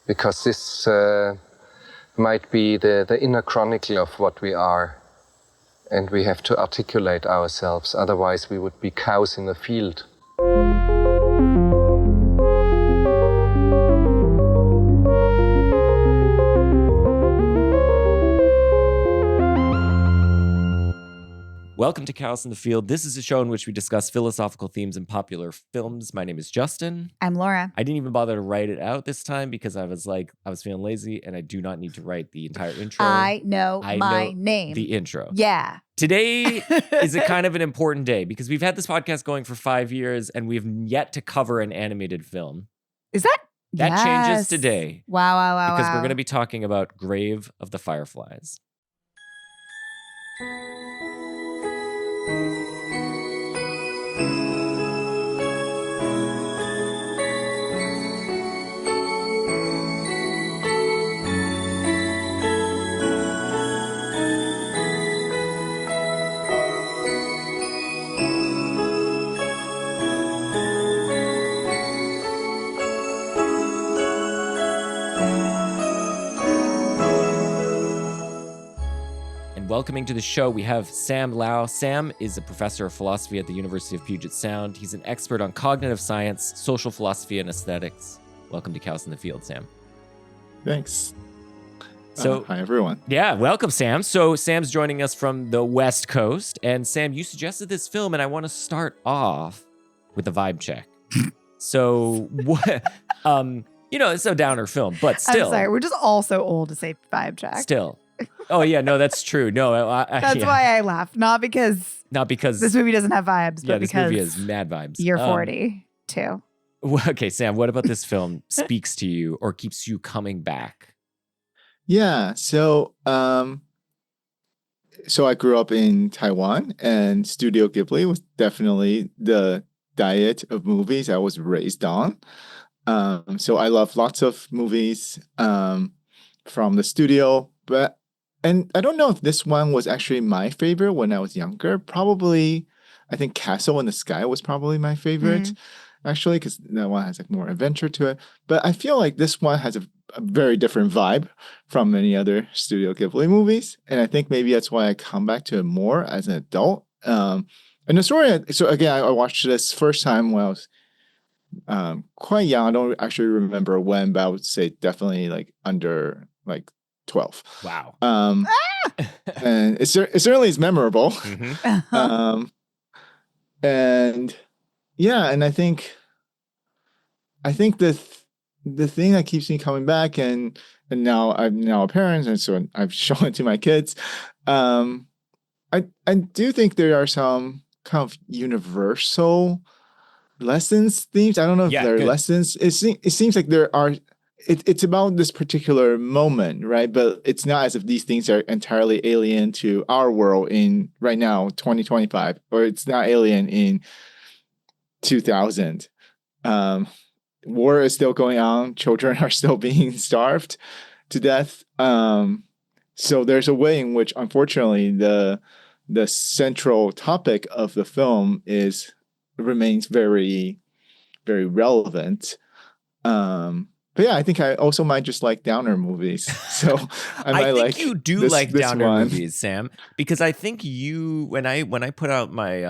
because this might be the inner chronicle of what we are, and we have to articulate ourselves, otherwise we would be cows in a field. Welcome to Cows in the Field. This is a show in which we discuss philosophical themes in popular films. My name is Justin. I'm Laura. I didn't even bother to write it out this time because I was feeling lazy and I do not need to write the entire intro. I know my name. The intro. Yeah. Today is a kind of an important day because we've had this podcast going for 5 years and we've yet to cover an animated film. Is that? That changes today. Wow. Because we're going to be talking about Grave of the Fireflies. Welcoming to the show, we have Sam Liao. Sam is a professor of philosophy at the University of Puget Sound. He's an expert on cognitive science, social philosophy, and aesthetics. Welcome to Cows in the Field, Sam. Thanks. So, hi, everyone. Yeah, welcome, Sam. So Sam's joining us from the West Coast. And Sam, you suggested this film, and I want to start off with a vibe check. So, what? It's a downer film, but still. I'm sorry, we're just all so old to say vibe check. Still. Oh, yeah, no, that's true. No, that's why I laugh. Not because this movie doesn't have vibes, but this because movie has mad vibes. You're 40, too. Okay, Sam, what about this film speaks to you or keeps you coming back? Yeah, so I grew up in Taiwan, and Studio Ghibli was definitely the diet of movies I was raised on. So I love lots of movies from the studio, and I don't know if this one was actually my favorite when I was younger. Probably, I think Castle in the Sky was probably my favorite, actually, because that one has like more adventure to it. But I feel like this one has a very different vibe from many other Studio Ghibli movies. And I think maybe that's why I come back to it more as an adult. And the story, so again, I watched this first time when I was quite young. I don't actually remember when, but I would say definitely like under like 12. Wow. And it certainly is memorable. Mm-hmm. And yeah, and I think the thing that keeps me coming back, and now I'm a parent, and so I've shown it to my kids. I do think there are some kind of universal lessons, themes. I don't know if there are lessons. It seems like there are. It's about this particular moment, right? But it's not as if these things are entirely alien to our world in right now, 2025, or it's not alien in 2000. War is still going on. Children are still being starved to death. So there's a way in which, unfortunately, the central topic of the film remains very, very relevant. But yeah, I think I also might just like downer movies. So I think you do like downer movies, Sam, because I think you when I put out my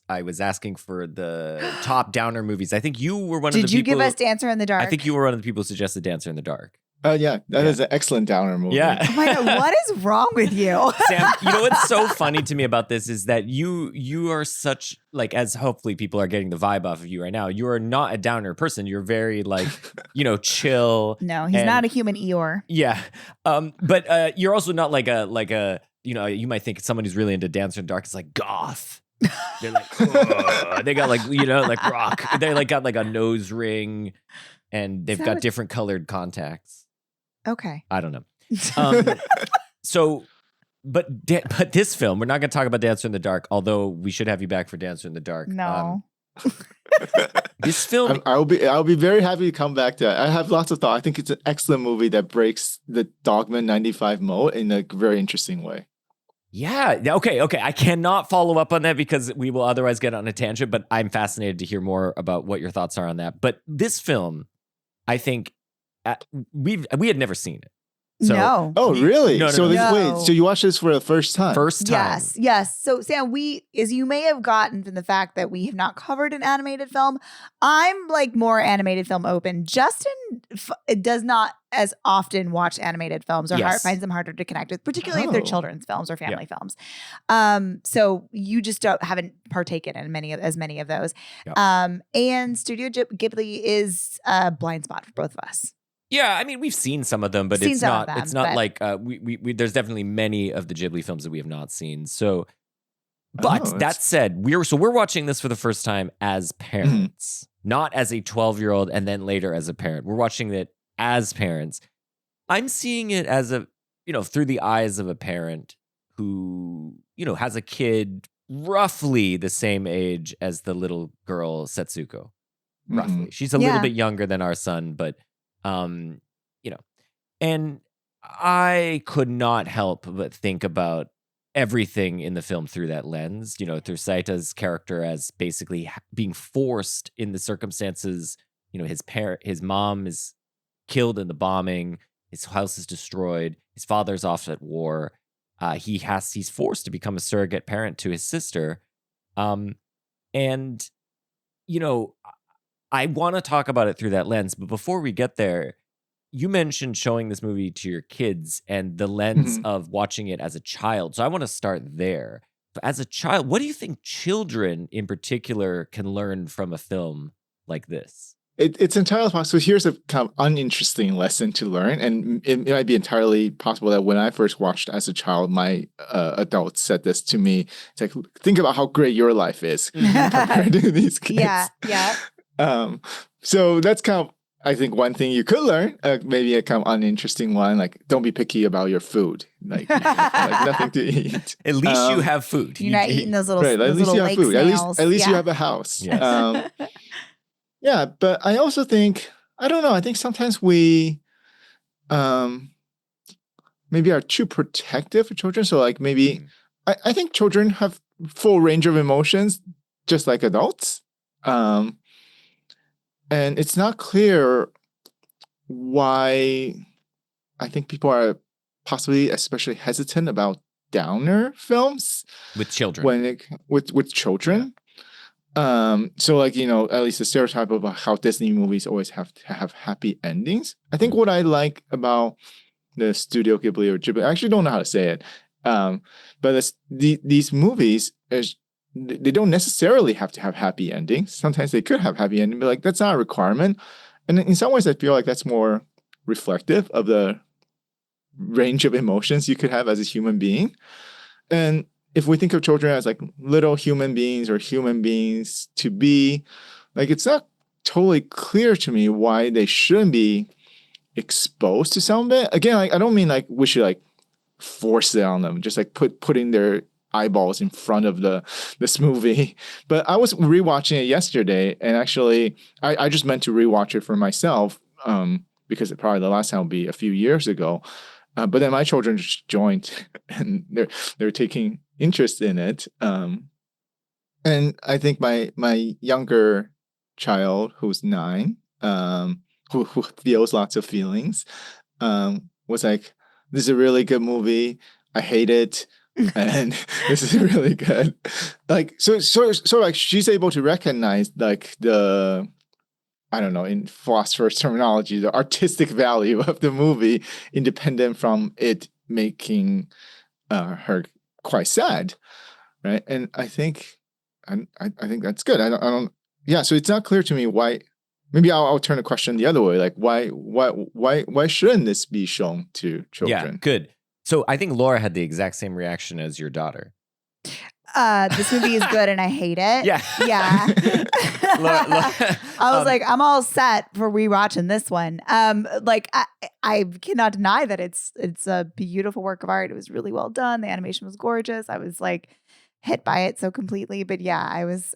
I was asking for the top downer movies. I think you were one of the people. Did you give us Dancer in the Dark? I think you were one of the people who suggested Dancer in the Dark. Yeah, that is an excellent downer movie. Yeah. Oh my God, what is wrong with you? Sam, you know what's so funny to me about this is that you are such, like, as hopefully people are getting the vibe off of you right now, you are not a downer person. You're very, like, chill. No, he's not a human Eeyore. Yeah. But you're also not like a, you might think someone who's really into Dancer in the Dark is like goth. They're like, they got like, like rock. They like got like a nose ring and they've got different colored contacts. Okay. I don't know. But this film, we're not going to talk about Dancer in the Dark, although we should have you back for Dancer in the Dark. No. This film, I'll be very happy to come back to it. I have lots of thoughts. I think it's an excellent movie that breaks the Dogma 95 mold in a very interesting way. Yeah. Okay. I cannot follow up on that because we will otherwise get on a tangent, but I'm fascinated to hear more about what your thoughts are on that. But this film, I think, we had never seen it. So No. Oh, really? No, no, so no. this, No. wait, so you watched this for the first time? First time. Yes. So Sam, as you may have gotten from the fact that we have not covered an animated film, I'm like more animated film open. Justin it does not as often watch animated films or Yes. finds them harder to connect with, particularly if they're Oh. children's films or family films. So you just haven't partaken in as many of those. Yep. And Studio Ghibli is a blind spot for both of us. Yeah, I mean, we've seen some of them, but Seen it's some not. of them, It's not but- like we. There's definitely many of the Ghibli films that we have not seen. So, but Oh, that that's- said, we're watching this for the first time as parents, not as a 12-year-old, and then later as a parent. We're watching it as parents. I'm seeing it as through the eyes of a parent who has a kid roughly the same age as the little girl Setsuko. Roughly, she's a little Yeah. bit younger than our son, but. And I could not help but think about everything in the film through that lens, through Saita's character as basically being forced in the circumstances, his mom is killed in the bombing, his house is destroyed, his father's off at war. He's forced to become a surrogate parent to his sister. And I want to talk about it through that lens, but before we get there, you mentioned showing this movie to your kids and the lens of watching it as a child. So I want to start there. As a child, what do you think children in particular can learn from a film like this? It's entirely possible. So here's a kind of uninteresting lesson to learn. And it might be entirely possible that when I first watched as a child, my adults said this to me. It's like, think about how great your life is compared to these kids. Yeah. So that's kind of, I think, one thing you could learn, maybe a kind of uninteresting one, like don't be picky about your food, like nothing to eat. At least you have food. You're not eating those little, Right, those at least little you have lake food. snails. At least Yeah. you have a house. Yes. Yeah, but I also think, I don't know, I think sometimes we maybe are too protective for children. So like maybe I think children have full range of emotions just like adults. And it's not clear why I think people are possibly especially hesitant about downer films With children. with children. So like, at least the stereotype of how Disney movies always have to have happy endings. I think what I like about the Studio Ghibli or Ghibli, I actually don't know how to say it. But these movies, they don't necessarily have to have happy endings. Sometimes they could have happy endings, but like that's not a requirement. And in some ways, I feel like that's more reflective of the range of emotions you could have as a human being. And if we think of children as like little human beings or human beings to be, like it's not totally clear to me why they shouldn't be exposed to some of it. Again, like, I don't mean like we should like force it on them, just like putting their eyeballs in front of this movie. But I was rewatching it yesterday, and actually I just meant to rewatch it for myself because probably the last time would be a few years ago. But then my children just joined, and they're taking interest in it. And I think my younger child, who's 9, who feels lots of feelings, was like, "This is a really good movie. I hate it." And this is really good. Like so like she's able to recognize like the, I don't know, in philosopher's terminology, the artistic value of the movie, independent from it making her quite sad, right? And I think that's good. I don't. Yeah. So it's not clear to me why. Maybe I'll turn the question the other way. Like why shouldn't this be shown to children? Yeah, good. So I think Laura had the exact same reaction as your daughter. This movie is good and I hate it. Yeah. I was like, I'm all set for rewatching this one. Like I cannot deny that it's a beautiful work of art. It was really well done. The animation was gorgeous. I was like hit by it so completely. But yeah, I was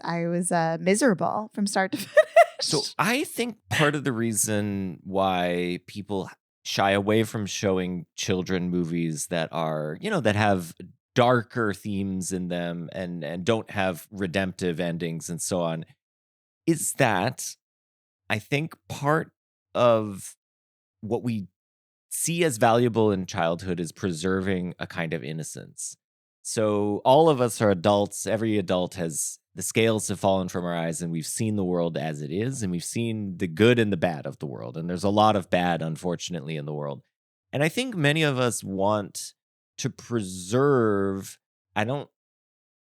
miserable from start to finish. So I think part of the reason why people shy away from showing children movies that are, that have darker themes in them and don't have redemptive endings and so on, is that I think part of what we see as valuable in childhood is preserving a kind of innocence. So all of us are adults. Every adult has the scales have fallen from our eyes, and we've seen the world as it is, and we've seen the good and the bad of the world. And there's a lot of bad, unfortunately, in the world. And I think many of us want to preserve. I don't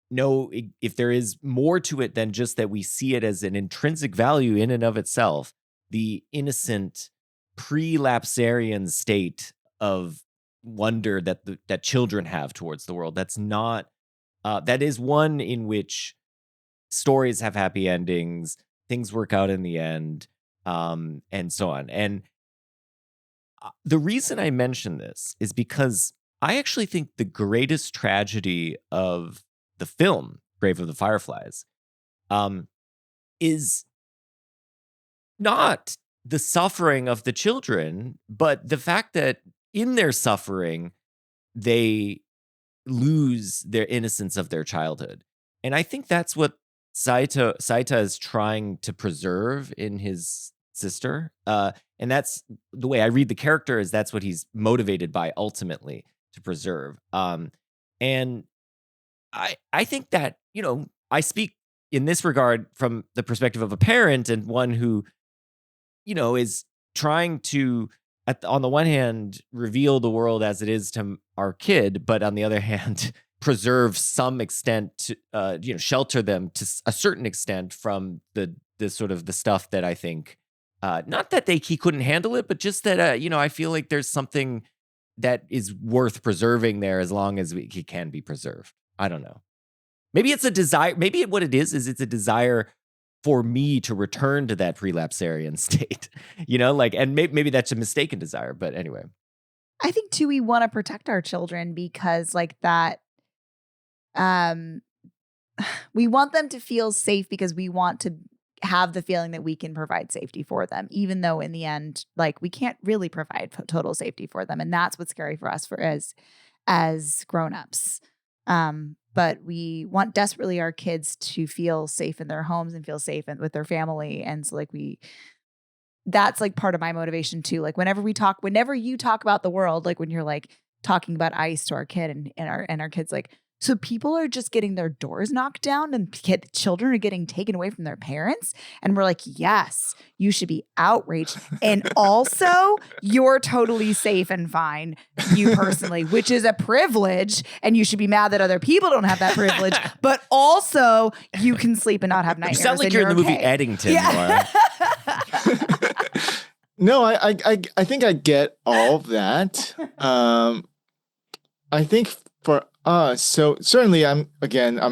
know if there is more to it than just that we see it as an intrinsic value in and of itself, the innocent pre-lapsarian state of wonder that children have towards the world. That's not that is one in which stories have happy endings, things work out in the end, and so on. And the reason I mention this is because I actually think the greatest tragedy of the film Grave of the Fireflies is not the suffering of the children, but the fact that in their suffering, they lose their innocence of their childhood. And I think that's what Saita is trying to preserve in his sister. And that's the way I read the character, is that's what he's motivated by ultimately to preserve. And I think that, I speak in this regard from the perspective of a parent and one who, is trying to, on the one hand, reveal the world as it is to our kid, but on the other hand, preserve some extent, to, shelter them to a certain extent from the sort of the stuff that I think, not that he couldn't handle it, but just that, I feel like there's something that is worth preserving there as long as he can be preserved. I don't know. Maybe it's a desire. Maybe what it is it's a desire for me to return to that prelapsarian state, and maybe that's a mistaken desire. But anyway, I think too, we want to protect our children because that, we want them to feel safe because we want to have the feeling that we can provide safety for them, even though in the end, we can't really provide total safety for them. And that's what's scary for us as grownups. But we want desperately our kids to feel safe in their homes and feel safe with their family. And so that's part of my motivation too. Whenever you talk about the world, when you're talking about ice to our kid and our kids, so people are just getting their doors knocked down and children are getting taken away from their parents. And we're yes, you should be outraged. And also you're totally safe and fine, you personally, which is a privilege. And you should be mad that other people don't have that privilege, but also you can sleep and not have nightmares. You sound like you're in the movie Eddington, yeah. Laura. No, I think I get all of that. I think for us, so certainly I'm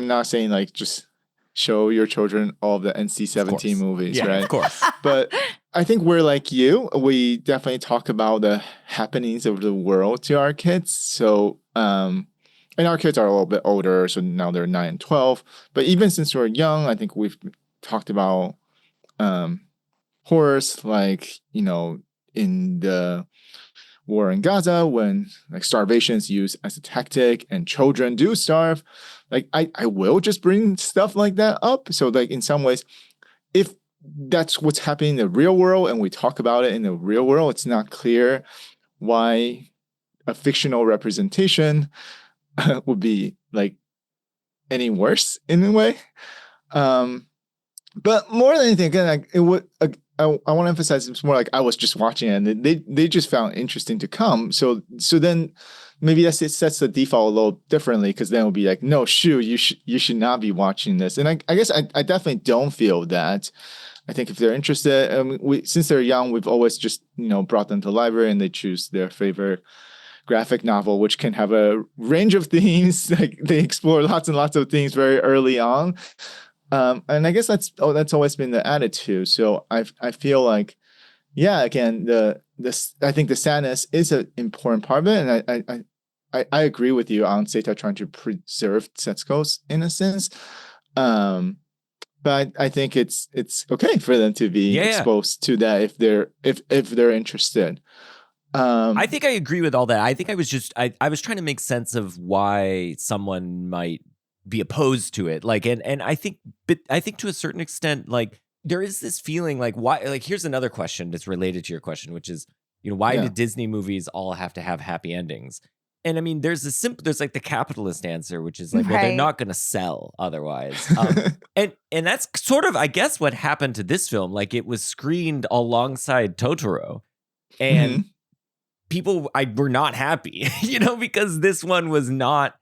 not saying just show your children all of the NC-17 movies, yeah, right? Of course. But I think we're like you. We definitely talk about the happenings of the world to our kids. So, and our kids are a little bit older, so now they're 9 and 12. But even since we're young, I think we've talked about horrors, in the war in Gaza, when starvation is used as a tactic and children do starve. I will just bring stuff like that up. So in some ways, if that's what's happening in the real world and we talk about it in the real world, it's not clear why a fictional representation would be any worse in a way. But more than anything, again, it would. I want to emphasize it's more I was just watching it and they just found it interesting to come. So then maybe it sets the default a little differently, because then it'll be no, shoot, you should not be watching this. And I guess I definitely don't feel that. I think if they're interested, since they're young, we've always just brought them to the library and they choose their favorite graphic novel, which can have a range of themes. They explore lots and lots of things very early on. And I guess that's always been the attitude. So I feel again, I think the sadness is an important part of it, and I agree with you on Seita trying to preserve Setsuko's innocence. But I think it's okay for them to be exposed to that if they're interested. I think I agree with all that. I think I was trying to make sense of why someone might be opposed to it, and I think to a certain extent, there is this feeling why, here's another question that's related to your question, which is Why Yeah. did Disney movies all have to have happy endings? And I mean, there's like the capitalist answer, which is like, well, they're Right. not going to sell otherwise. And that's sort of, I guess, what happened to this film. Like, it was screened alongside Totoro, and Mhm. people were not happy, because this one was not.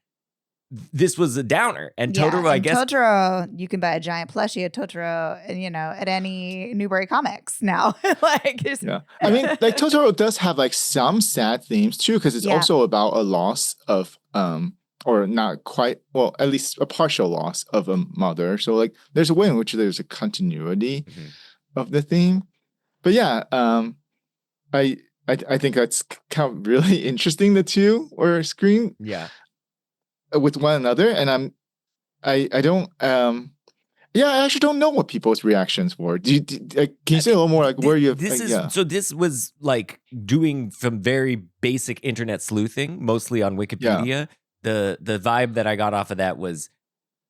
This was a downer, and Totoro, I and guess. Totoro, you can buy a giant plushie of Totoro, and at any Newbury Comics now. Like, Yeah. I mean, like Totoro does have like some sad themes too, because it's Yeah. also about a loss of or not quite, well, at least a partial loss of a mother. So like there's a way in which there's a continuity of the theme. But yeah, I think that's kind of really interesting. The two were screened Yeah. with one another, and I don't yeah, I actually don't know what people's reactions were. Can you say a little more like where you have So this was like doing some very basic internet sleuthing, mostly on Wikipedia. The vibe that I got off of that was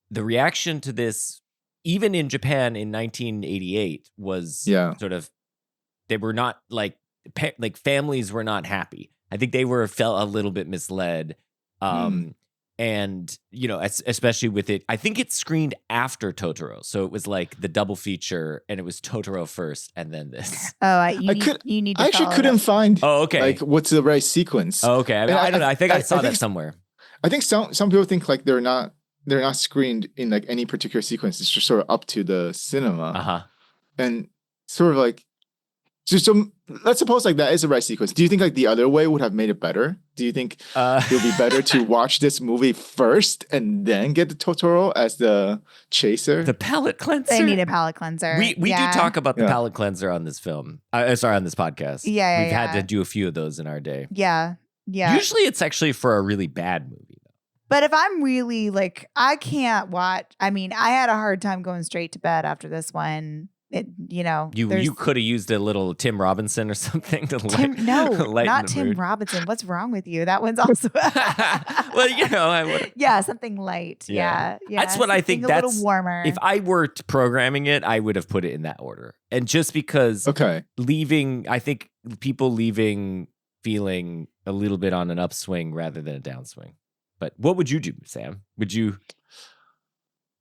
the reaction to this, even in Japan in 1988, was sort of, they were not like families were not happy. I think they felt a little bit misled. And, especially with it, I think it screened after Totoro. So it was like the double feature, and it was Totoro first and then this. Oh, you need to I actually follow couldn't it up. find Oh, okay. like what's the right sequence. Oh, okay. I don't know. I think I saw that think, somewhere. I think some people think like they're not screened in like any particular sequence. It's just sort of up to the cinema. Uh-huh. And sort of like so let's suppose like that is the right sequence. Do you think like the other way would have made it better? Do you think it would be better to watch this movie first and then get the Totoro as the chaser? The palate cleanser? They need a palate cleanser. We do talk about the palate cleanser on this film. On this podcast. Yeah, We've had to do a few of those in our day. Yeah. Usually it's actually for a really bad movie, though. But if I'm really like, I can't watch. I mean, I had a hard time going straight to bed after this one. You could have used a little Tim Robinson or something to lighten not the Tim mood. Robinson. What's wrong with you? That one's also Well, I would. Yeah, something light. Yeah. That's what I think. A That's little warmer. If I were programming it, I would have put it in that order. And just because I think people leaving feeling a little bit on an upswing rather than a downswing. But what would you do, Sam? Would you?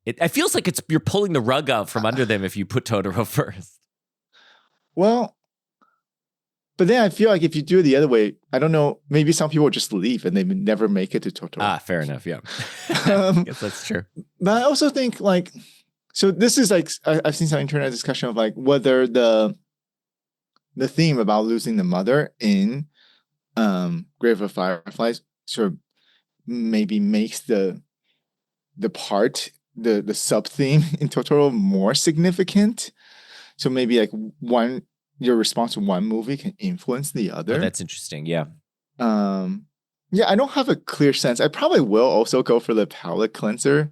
It feels like you're pulling the rug out from under them if you put Totoro first. Well, but then I feel like if you do it the other way, I don't know, maybe some people just leave and they never make it to Totoro. Fair enough, yeah. I guess that's true. But I also think like, so this is like, I've seen some internet discussion of like whether the theme about losing the mother in Grave of Fireflies sort of maybe makes the part, the sub theme in Totoro more significant. So maybe like your response to one movie can influence the other. Oh, that's interesting. Yeah. Yeah, I don't have a clear sense. I probably will also go for the palate cleanser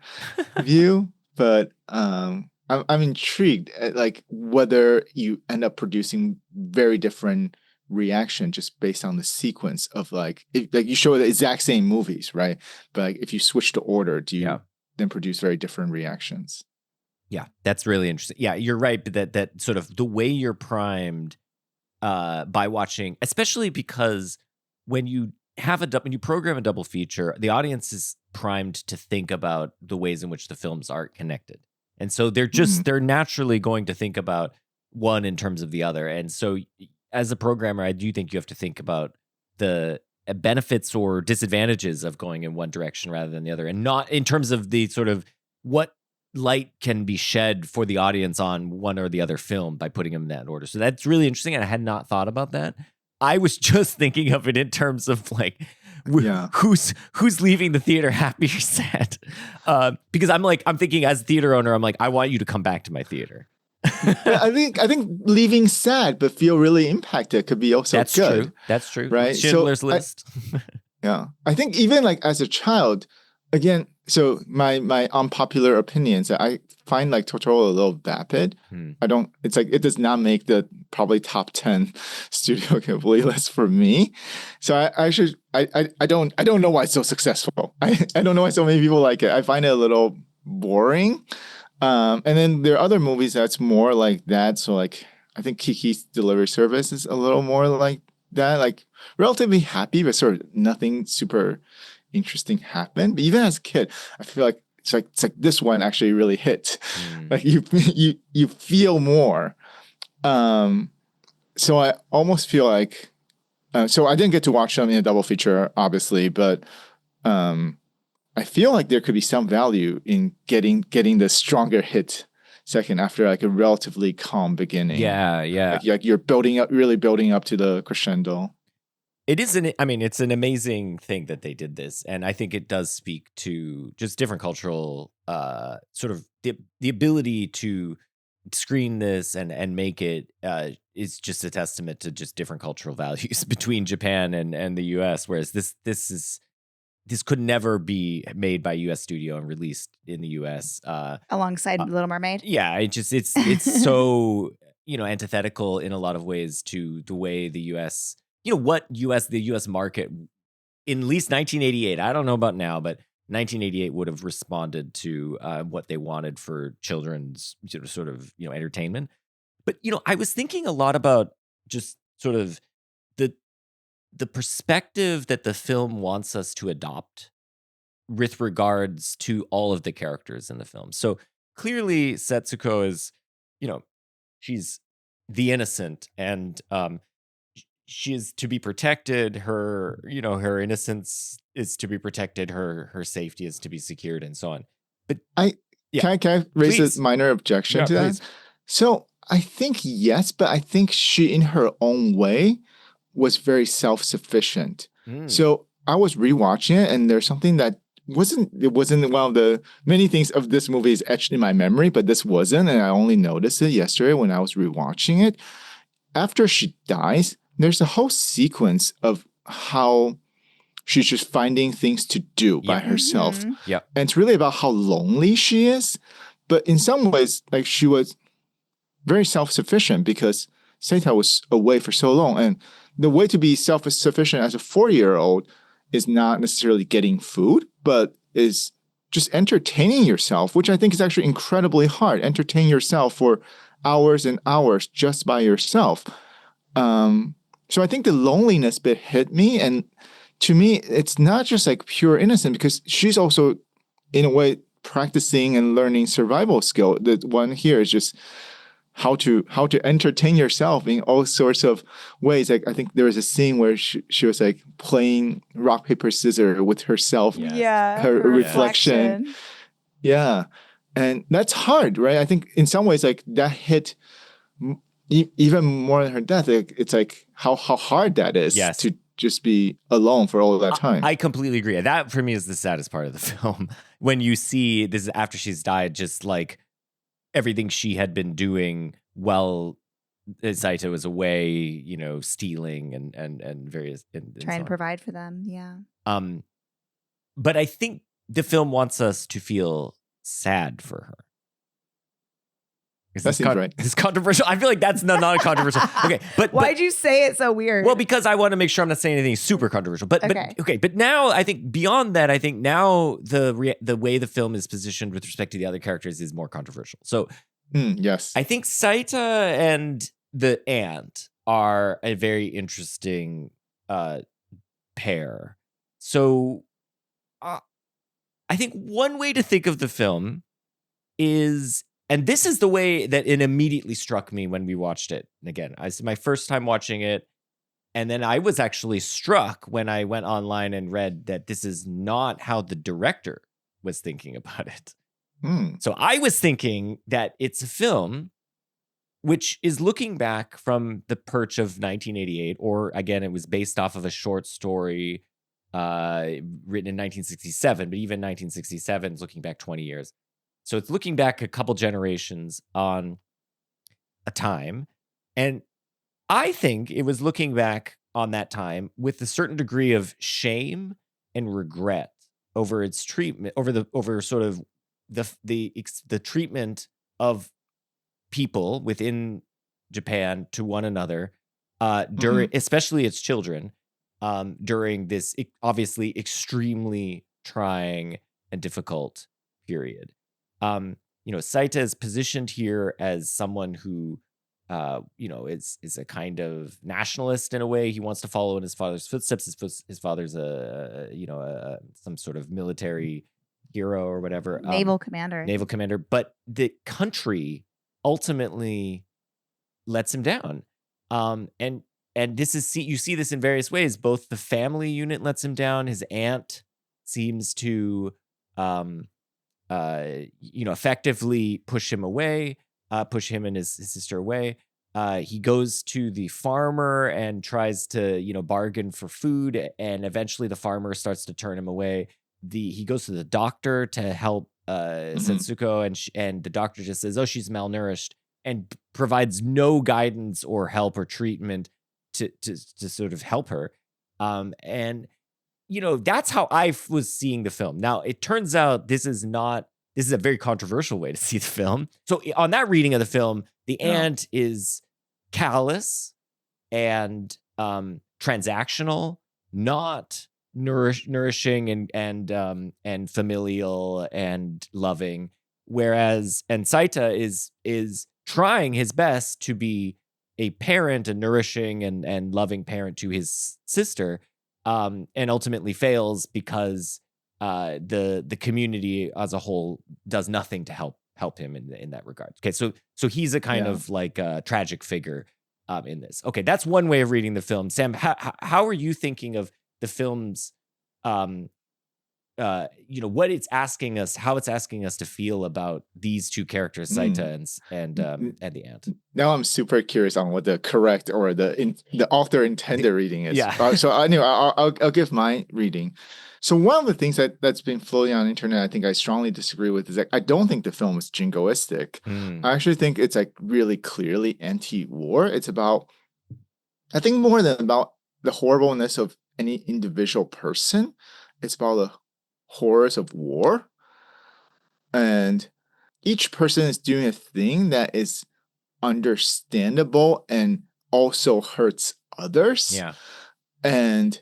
view, but I'm intrigued at like whether you end up producing very different reaction just based on the sequence of like you show the exact same movies, right? But like if you switch the order, do you then produce very different reactions? Yeah, that's really interesting. Yeah, you're right. That sort of the way you're primed by watching, especially because when you program a double feature, the audience is primed to think about the ways in which the films are connected, and so they're naturally going to think about one in terms of the other. And so, as a programmer, I do think you have to think about the benefits or disadvantages of going in one direction rather than the other, and not in terms of the sort of what light can be shed for the audience on one or the other film by putting them in that order. So that's really interesting, and I had not thought about that. I was just thinking of it in terms of like who's leaving the theater happy or sad, because I'm thinking as a theater owner, I'm like, I want you to come back to my theater. I think leaving sad but feel really impacted could be also That's good. True. That's true. Right? Schindler's List. Yeah. I think even like as a child, again, so my unpopular opinions, I find like Totoro a little vapid. It's like it does not make the probably top 10 Studio Ghibli list for me. So I don't know why it's so successful. I don't know why so many people like it. I find it a little boring. And then there are other movies that's more like that. So like I think Kiki's Delivery Service is a little more like that, like relatively happy, but sort of nothing super interesting happened. But even as a kid, I feel like it's like this one actually really hit. Like you feel more. Um, so I almost feel like so I didn't get to watch them in a double feature, obviously, but um, I feel like there could be some value in getting the stronger hit second after like a relatively calm beginning. Yeah. Like you're building up, really building up to the crescendo. It is it's an amazing thing that they did this, and I think it does speak to just different cultural sort of the ability to screen this and make it is just a testament to just different cultural values between Japan and the US, whereas this could never be made by US studio and released in the US Alongside Little Mermaid. yeah, it's so, antithetical in a lot of ways to the way the US, the US market in at least 1988, I don't know about now, but 1988 would have responded to what they wanted for children's sort of entertainment. But I was thinking a lot about just sort of the perspective that the film wants us to adopt with regards to all of the characters in the film. So clearly Setsuko is, she's the innocent, and she is to be protected. Her, her innocence is to be protected. Her safety is to be secured, and so on. But yeah, Can I raise please. a minor objection No, to that? please. So I think yes, but I think she, in her own way, was very self-sufficient. So I was rewatching it, and there's something that wasn't one of the many things of this movie is etched in my memory, but this wasn't, and I only noticed it yesterday when I was rewatching it. After she dies, there's a whole sequence of how she's just finding things to do by herself. Yeah. And it's really about how lonely she is. But in some ways, like she was very self-sufficient because Seita was away for so long. And the way to be self-sufficient as a 4-year-old is not necessarily getting food, but is just entertaining yourself, which I think is actually incredibly hard. Entertain yourself for hours and hours just by yourself. So I think the loneliness bit hit me. And to me, it's not just like pure innocence because she's also, in a way, practicing and learning survival skill. The one here is just how to entertain yourself in all sorts of ways. Like I think there was a scene where she was like playing rock paper scissors with herself, her reflection. Yeah, and that's hard, right? I think in some ways like that hit even more than her death. Like, it's like how hard that is to just be alone for all that time. I completely agree. That for me is the saddest part of the film. When you see this after she's died, just like everything she had been doing while Saito was away, stealing and various and trying so to provide for them. Yeah. But I think the film wants us to feel sad for her. That seems right. It's controversial. I feel like that's not controversial. Okay, but why'd you say it so weird? Well, because I want to make sure I'm not saying anything super controversial. But okay. But now I think beyond that, I think now the way the film is positioned with respect to the other characters is more controversial. So yes, I think Saita and the ant are a very interesting pair. So I think one way to think of the film is. And this is the way that it immediately struck me when we watched it. And again, it's my first time watching it. And then I was actually struck when I went online and read that this is not how the director was thinking about it. So I was thinking that it's a film which is looking back from the perch of 1988, or again, it was based off of a short story written in 1967, but even 1967 is looking back 20 years. So it's looking back a couple generations on a time. And I think it was looking back on that time with a certain degree of shame and regret over its treatment, over sort of the treatment of people within Japan to one another during, especially its children, during this obviously extremely trying and difficult period. Saita is positioned here as someone who is a kind of nationalist in a way. He wants to follow in his father's footsteps. His father's some sort of military hero or whatever, Naval commander. naval commander. But the country ultimately lets him down. And this is you see this in various ways. Both the family unit lets him down. His aunt seems to effectively push him away, push him and his sister away. He goes to the farmer and tries to, bargain for food, and eventually the farmer starts to turn him away. He goes to the doctor to help Setsuko, and the doctor just says, "Oh, she's malnourished," and provides no guidance or help or treatment to sort of help her. And that's how I was seeing the film. Now, it turns out this is a very controversial way to see the film. So on that reading of the film, the aunt is callous and transactional, not nourishing and familial and loving. Whereas Saita is trying his best to be a parent, a nourishing and loving parent to his sister, and ultimately fails because the community as a whole does nothing to help him in that regard. Okay, so he's a kind of like a tragic figure in this. Okay, that's one way of reading the film. Sam, how are you thinking of the film's what it's asking us, how it's asking us to feel about these two characters, Saita and the aunt? Now I'm super curious on what the correct or the author intended reading is. Yeah. So anyway, I'll give my reading. So one of the things that's been floating on the internet, I think I strongly disagree with, is that I don't think the film is jingoistic. I actually think it's like really clearly anti-war. It's about, I think, more than about the horribleness of any individual person. It's about the horrors of war, and each person is doing a thing that is understandable and also hurts others. Yeah. And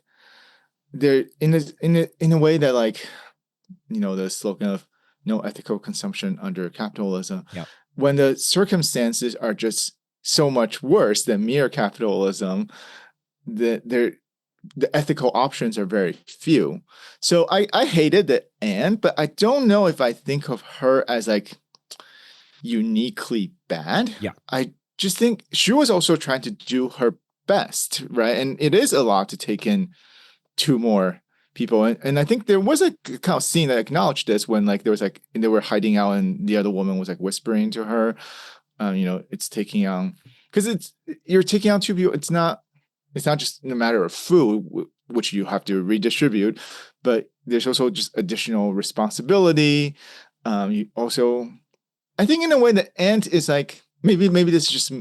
they're in a way that, like, the slogan of no ethical consumption under capitalism. Yeah. When the circumstances are just so much worse than mere capitalism, the ethical options are very few. So I hated the aunt, but I don't know if I think of her as like uniquely bad. Yeah. I just think she was also trying to do her best, right? And it is a lot to take in two more people. And I think there was a kind of scene that acknowledged this when like there was like, and they were hiding out and the other woman was like whispering to her, it's taking on, because you're taking on two people. It's not just a matter of food, which you have to redistribute, but there's also just additional responsibility. You also, I think in a way, the aunt is like, maybe this is just,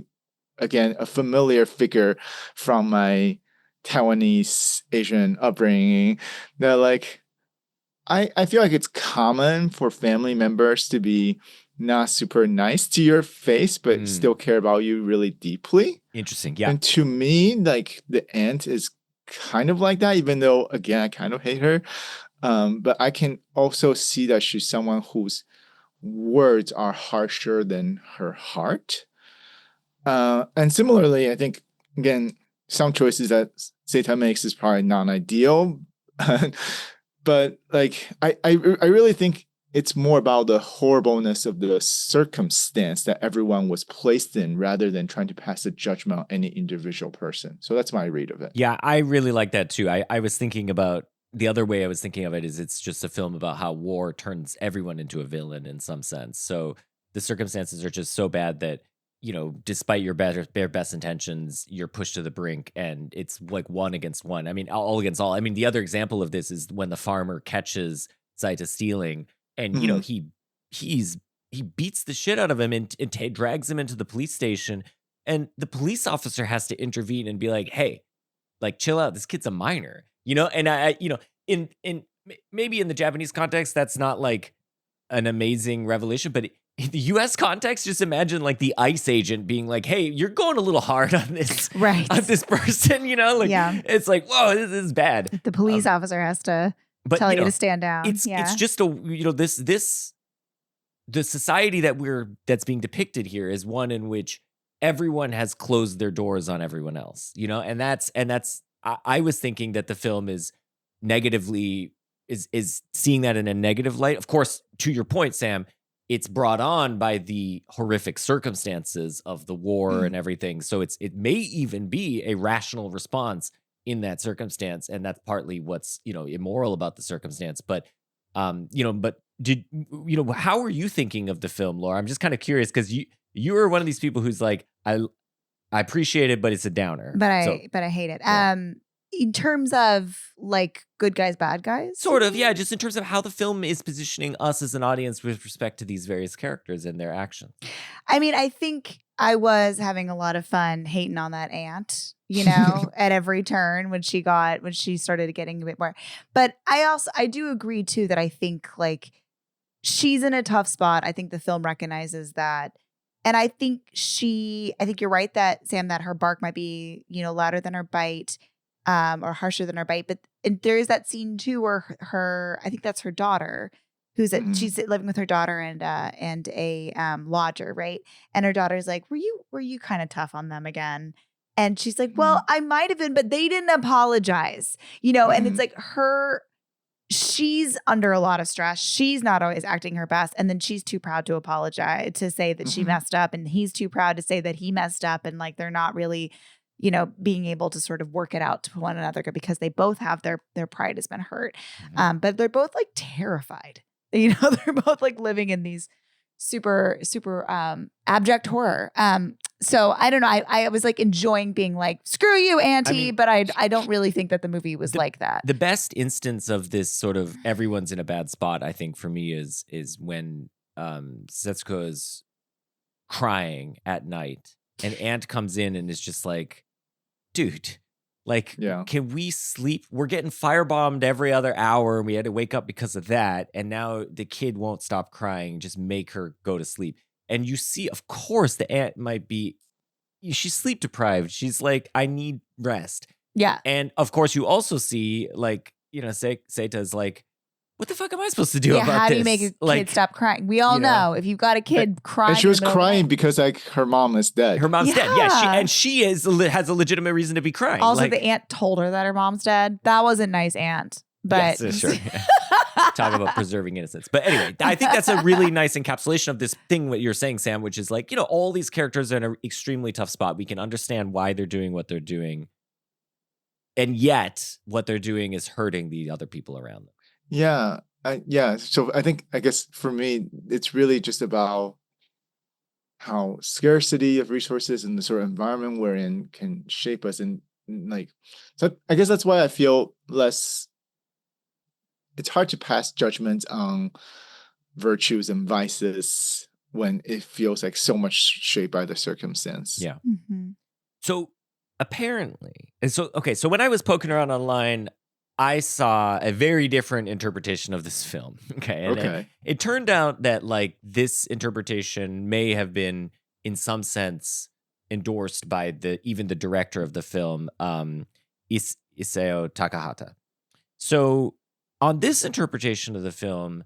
again, a familiar figure from my Taiwanese Asian upbringing, that like, I feel like it's common for family members to be not super nice to your face, but still care about you really deeply. Interesting. Yeah. And to me, like, the aunt is kind of like that, even though, again, I kind of hate her. But I can also see that she's someone whose words are harsher than her heart. And similarly, I think, again, some choices that Seita makes is probably non-ideal. But like, I really think it's more about the horribleness of the circumstance that everyone was placed in, rather than trying to pass a judgment on any individual person. So that's my read of it. Yeah, I really like that too. I was thinking about, the other way I was thinking of it is it's just a film about how war turns everyone into a villain in some sense. So the circumstances are just so bad that, despite your bare best intentions, you're pushed to the brink, and it's like one against one. I mean, all against all. I mean, the other example of this is when the farmer catches Saita stealing, and he beats the shit out of him and drags him into the police station, and the police officer has to intervene and be like, "Hey, like, chill out. This kid's a minor," And I in maybe in the Japanese context, that's not like an amazing revelation, but in the U.S. context, just imagine like the ICE agent being like, "Hey, you're going a little hard on this, Right. on this person," It's like, whoa, this is bad. The police officer has to tell you to stand down. It's just the society that's being depicted here is one in which everyone has closed their doors on everyone else, you know, and that's I was thinking that the film is negatively is seeing that in a negative light. Of course, to your point, Sam, it's brought on by the horrific circumstances of the war and everything. So it may even be a rational response in that circumstance, and that's partly what's, you know, immoral about the circumstance. But you know, but did you know, how are you thinking of the film, Laura? I'm just kind of curious because you are one of these people who's like, I appreciate it, but it's a downer. But I hate it. Yeah. In terms of like good guys, bad guys, Sort of, yeah. Just in terms of how the film is positioning us as an audience with respect to these various characters and their actions. I mean, I think I was having a lot of fun hating on that aunt, you know, at every turn when she started getting a bit more. But I do agree too that I think like she's in a tough spot. I think the film recognizes that. And I think you're right that, Sam, that her bark might be, you know, louder than her bite, or harsher than her bite. But there is that scene too where I think that's her daughter, she's living with her daughter and a lodger, right? And her daughter's like, were you kind of tough on them again? And she's like, well, I might have been, but they didn't apologize, you know. And it's like she's under a lot of stress. She's not always acting her best. And then she's too proud to apologize, to say that she messed up. And he's too proud to say that he messed up. And like, they're not really, you know, being able to sort of work it out to one another because they both have their pride has been hurt. But they're both like terrified, you know, they're both like living in these super, super abject horror. So I don't know. I was like enjoying being like, screw you, auntie. But I don't really think that the movie was like that. The best instance of this sort of everyone's in a bad spot, I think, for me is when Setsuko is crying at night and aunt comes in and is just like, dude, like, can we sleep? We're getting firebombed every other hour and we had to wake up because of that. And now the kid won't stop crying. Just make her go to sleep. And you see, of course, the aunt might be, she's sleep deprived. She's like, I need rest. Yeah. And of course, you also see, like, you know, Seita's like, what the fuck am I supposed to do about this? How do you make a kid stop crying? We all know if you've got a kid crying. And she was crying because like her mom is dead. Her mom's dead. Yeah. She has a legitimate reason to be crying. Also, the aunt told her that her mom's dead. That wasn't nice, aunt. But yes, sure. Talk about preserving innocence. But anyway, I think that's a really nice encapsulation of this thing what you're saying, Sam, which is like, you know, all these characters are in an extremely tough spot. We can understand why they're doing what they're doing. And yet what they're doing is hurting the other people around them. Yeah. So I guess for me, it's really just about how scarcity of resources and the sort of environment we're in can shape us. And like, so I guess that's why I feel less, it's hard to pass judgment on virtues and vices when it feels like so much shaped by the circumstance. Yeah. So apparently, so when I was poking around online, I saw a very different interpretation of this film. And it turned out that like this interpretation may have been in some sense endorsed by even the director of the film, Isao Takahata. So on this interpretation of the film,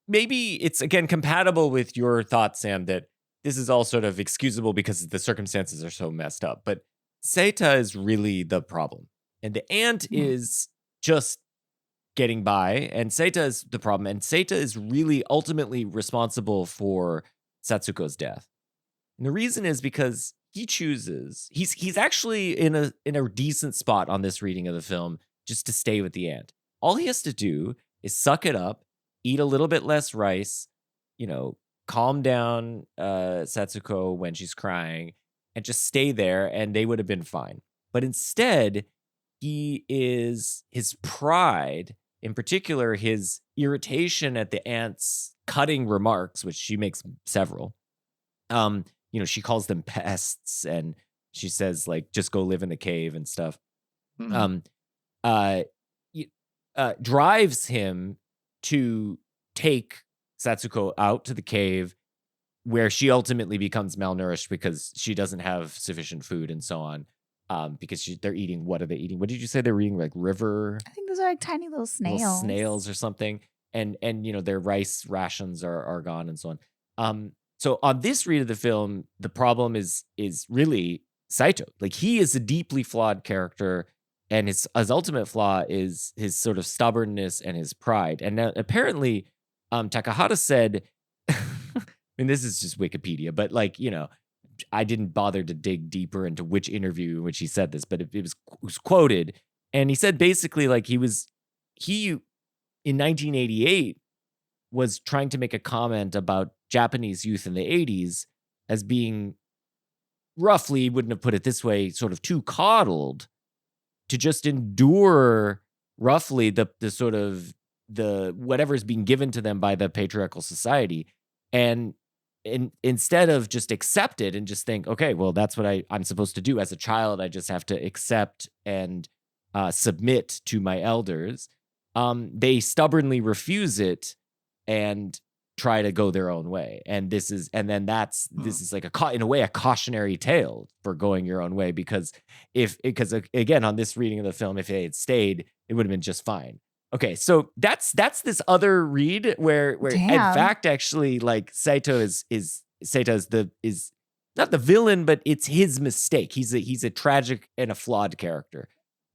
maybe it's again compatible with your thoughts, Sam, that this is all sort of excusable because the circumstances are so messed up. But Seita is really the problem. And the aunt is just getting by, and Seita is the problem. And Seita is really ultimately responsible for Satsuko's death. And the reason is because he chooses, he's actually in a decent spot on this reading of the film just to stay with the aunt. All he has to do is suck it up, eat a little bit less rice, you know, calm down Satsuko when she's crying, and just stay there, and they would have been fine. But instead, his pride, in particular, his irritation at the aunt's cutting remarks, which she makes several. You know, she calls them pests, and she says like, "Just go live in the cave" and stuff. Drives him to take Satsuko out to the cave, where she ultimately becomes malnourished because she doesn't have sufficient food and so on. Because they're eating, what are they eating? What did you say they were eating? Like river? I think those are like tiny little snails. Little snails or something. And you know, their rice rations are gone and so on. So on this read of the film, the problem is really Saito. Like, he is a deeply flawed character, and his ultimate flaw is his sort of stubbornness and his pride. And now, apparently, Takahata said, I mean, this is just Wikipedia, but like, I didn't bother to dig deeper into which interview in which he said this, but it was quoted, and he said basically like he in 1988 was trying to make a comment about Japanese youth in the 80s as being roughly, wouldn't have put it this way, sort of too coddled to just endure roughly the sort of the whatever is being given to them by the patriarchal society. And instead of just accept it and just think, okay, well, that's what I'm supposed to do as a child. I just have to accept and submit to my elders. They stubbornly refuse it and try to go their own way. And this is like in a way a cautionary tale for going your own way, because again, on this reading of the film, if they had stayed, it would have been just fine. Okay, so that's this other read where in fact, actually, like Saito is not the villain, but it's his mistake. He's a tragic and a flawed character.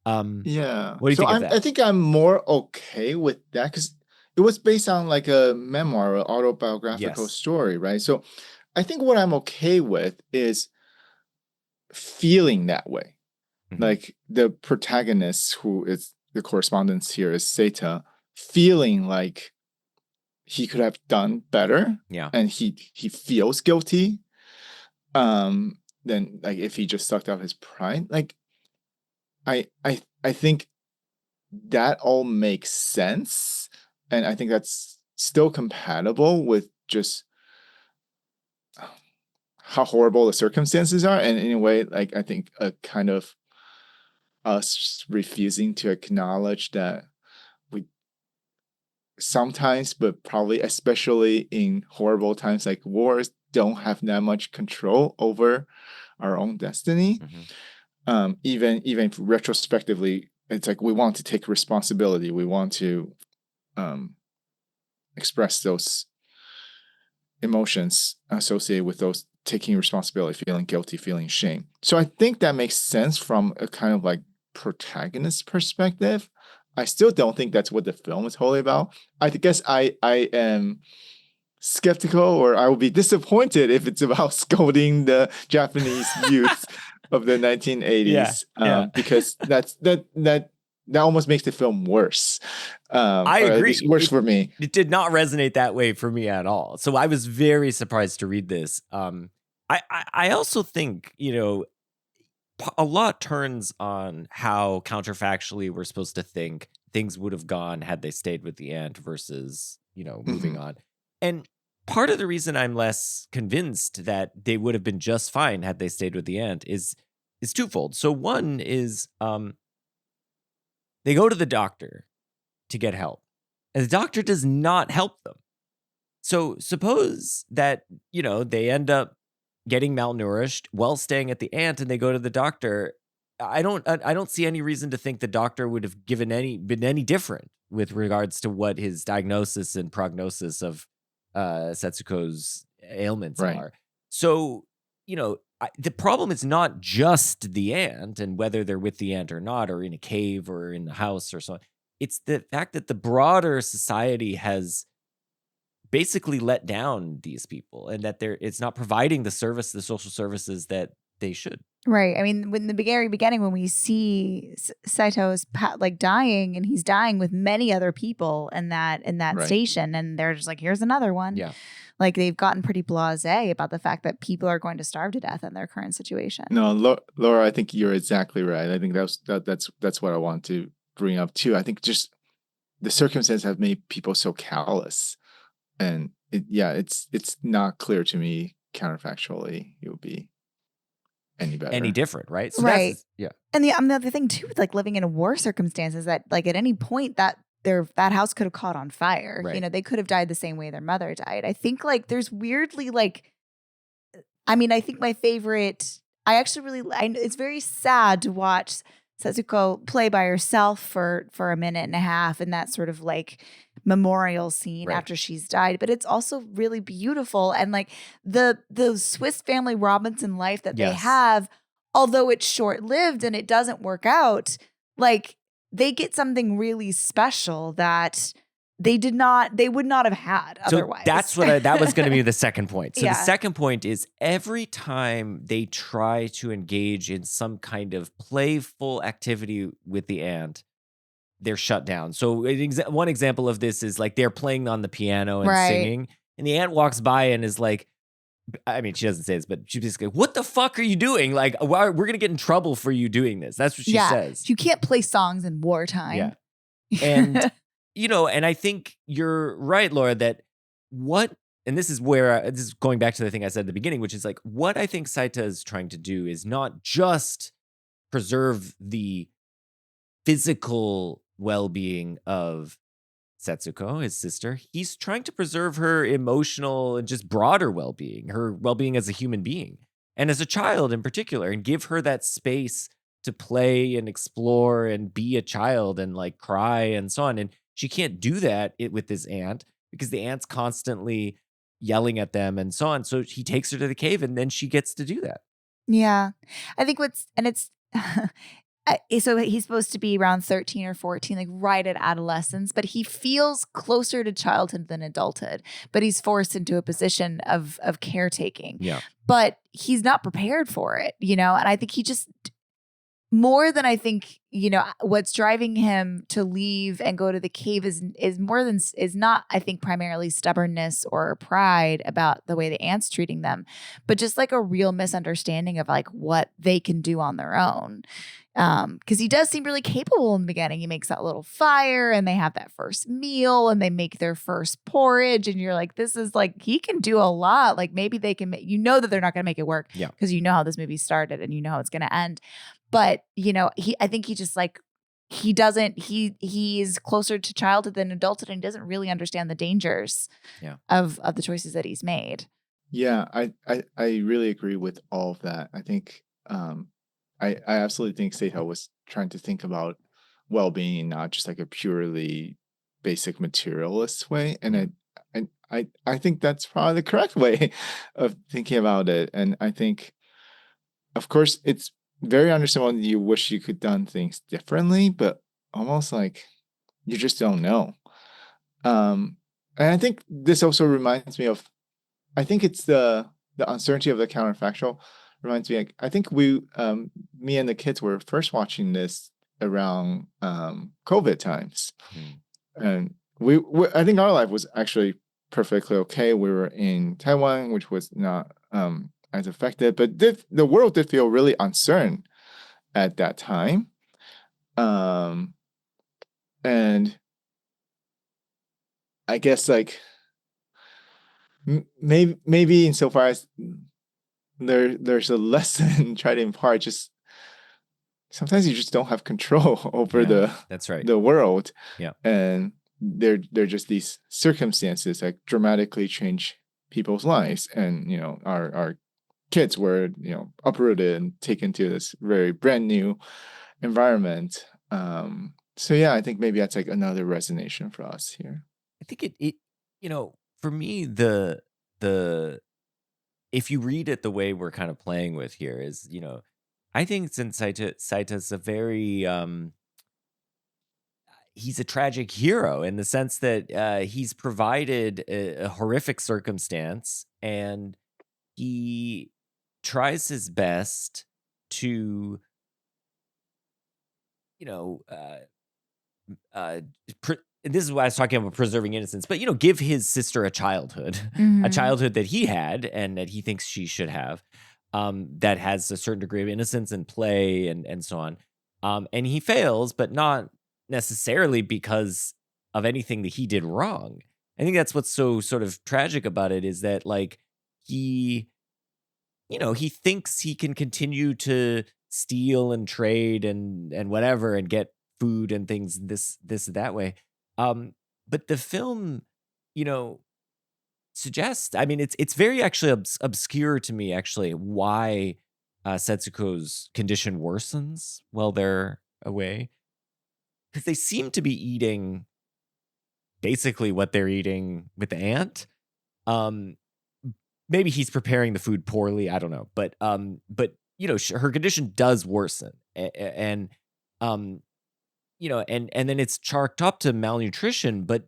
Yeah. What do you think of that? I think I'm more okay with that because it was based on like a memoir or autobiographical story, right? So I think what I'm okay with is feeling that way. Mhm. Like the protagonist, who is the correspondence here, is Seita, feeling like he could have done better. Yeah. And he feels guilty. Then like if he just sucked out his pride. Like I think that all makes sense. And I think that's still compatible with just how horrible the circumstances are. And in a way, like I think a kind of us refusing to acknowledge that we sometimes, but probably especially in horrible times like wars, don't have that much control over our own destiny. Mm-hmm. Even retrospectively, it's like we want to take responsibility. We want to express those emotions associated with those taking responsibility, feeling guilty, feeling shame. So I think that makes sense from a kind of like protagonist perspective. I still don't think that's what the film is wholly about. I guess I am skeptical, or I will be disappointed if it's about scolding the Japanese youth of the 1980s. Because that almost makes the film worse. I agree. At least worse for me. It did not resonate that way for me at all. So I was very surprised to read this. I also think, a lot turns on how counterfactually we're supposed to think things would have gone had they stayed with the ant versus, moving on. And part of the reason I'm less convinced that they would have been just fine had they stayed with the ant is twofold. So one is they go to the doctor to get help, and the doctor does not help them. So suppose that, they end up getting malnourished while staying at the ant, and they go to the doctor. I don't see any reason to think the doctor would have been any different with regards to what his diagnosis and prognosis of Setsuko's ailments are. So, the problem is not just the ant and whether they're with the ant or not, or in a cave or in the house or so on. It's the fact that the broader society has basically let down these people, and that it's not providing the social services that they should. Right. I mean, in the very beginning, when we see Saito's like dying, and he's dying with many other people in that station, and they're just like, here's another one. Yeah. Like, they've gotten pretty blasé about the fact that people are going to starve to death in their current situation. No, Laura, I think you're exactly right. I think that's what I want to bring up too. I think just the circumstances have made people so callous, and it's not clear to me counterfactually it would be any better, any different, right? So right. Yeah. And the other thing too, with like living in war circumstances, that like at any point that that house could have caught on fire. Right. They could have died the same way their mother died. I think like there's weirdly like, I mean, I think my favorite, I actually it's very sad to watch Setsuko play by herself for a minute and a half, and that sort of like memorial scene Right. after she's died, but it's also really beautiful. And like the Swiss Family Robinson life that they Yes. have, although it's short-lived and it doesn't work out, like they get something really special that they would not have had So otherwise. that's that was going to be the second point. So the Yeah. second point is every time they try to engage in some kind of playful activity with the ant, they're shut down. So one example of this is like they're playing on the piano and Right. singing, and the ant walks by and is like, I mean, she doesn't say this, but she's basically, what the fuck are you doing? Like, we're going to get in trouble for you doing this. That's what she says. You can't play songs in wartime. Yeah. And, and I think you're right, Laura, that and this is where, this is going back to the thing I said at the beginning, which is like, what I think Saita is trying to do is not just preserve the physical well-being of Setsuko, his sister. He's trying to preserve her emotional and just broader well-being, her well-being as a human being and as a child in particular, and give her that space to play and explore and be a child and like cry and so on. And she can't do that with this aunt because the aunt's constantly yelling at them and so on. So he takes her to the cave and then she gets to do that. Yeah. I think it's so he's supposed to be around 13 or 14, like right at adolescence, but he feels closer to childhood than adulthood, but he's forced into a position of caretaking. Yeah. But he's not prepared for it, and I think he just, more than I think, what's driving him to leave and go to the cave is not, I think, primarily stubbornness or pride about the way the ant's treating them, but just like a real misunderstanding of like what they can do on their own. Because he does seem really capable in the beginning. He makes that little fire and they have that first meal and they make their first porridge. And you're like, this is like, he can do a lot. Like maybe they can that they're not going to make it work. Yeah. Because how this movie started and how it's going to end. But, I think he just like, he's closer to childhood than adulthood and he doesn't really understand the dangers of the choices that he's made. Yeah, I really agree with all of that. I think I absolutely think Seita was trying to think about well-being, not just like a purely basic materialist way. And I think that's probably the correct way of thinking about it. And I think, of course, it's very understandable that you wish you could done things differently, but almost like you just don't know. And I think this also reminds me of, I think it's the uncertainty of the counterfactual reminds me, like, I think me and the kids were first watching this around COVID times. And we I think our life was actually perfectly okay. We were in Taiwan, which was not as affected, but the world did feel really uncertain at that time. And I guess like maybe insofar as there's a lesson tried to impart, just sometimes you just don't have control over that's right. the world. Yeah. And they're just these circumstances that dramatically change people's lives. And our kids were uprooted and taken to this very brand new environment. So yeah, I think maybe that's like another resonation for us here. I think it for me, the if you read it the way we're kind of playing with here is, I think since Saita's a very he's a tragic hero in the sense that he's provided a horrific circumstance and he tries his best to this is why I was talking about preserving innocence, but give his sister a childhood, a childhood that he had and that he thinks she should have, that has a certain degree of innocence and play and so on. And he fails, but not necessarily because of anything that he did wrong. I think that's what's so sort of tragic about it is that like he thinks he can continue to steal and trade and whatever and get food and things this that way. But the film, suggests, I mean, it's very actually obscure to me actually why Setsuko's condition worsens while they're away. Because they seem to be eating basically what they're eating with the aunt. Maybe he's preparing the food poorly. I don't know, but her condition does worsen, and and then it's chalked up to malnutrition. But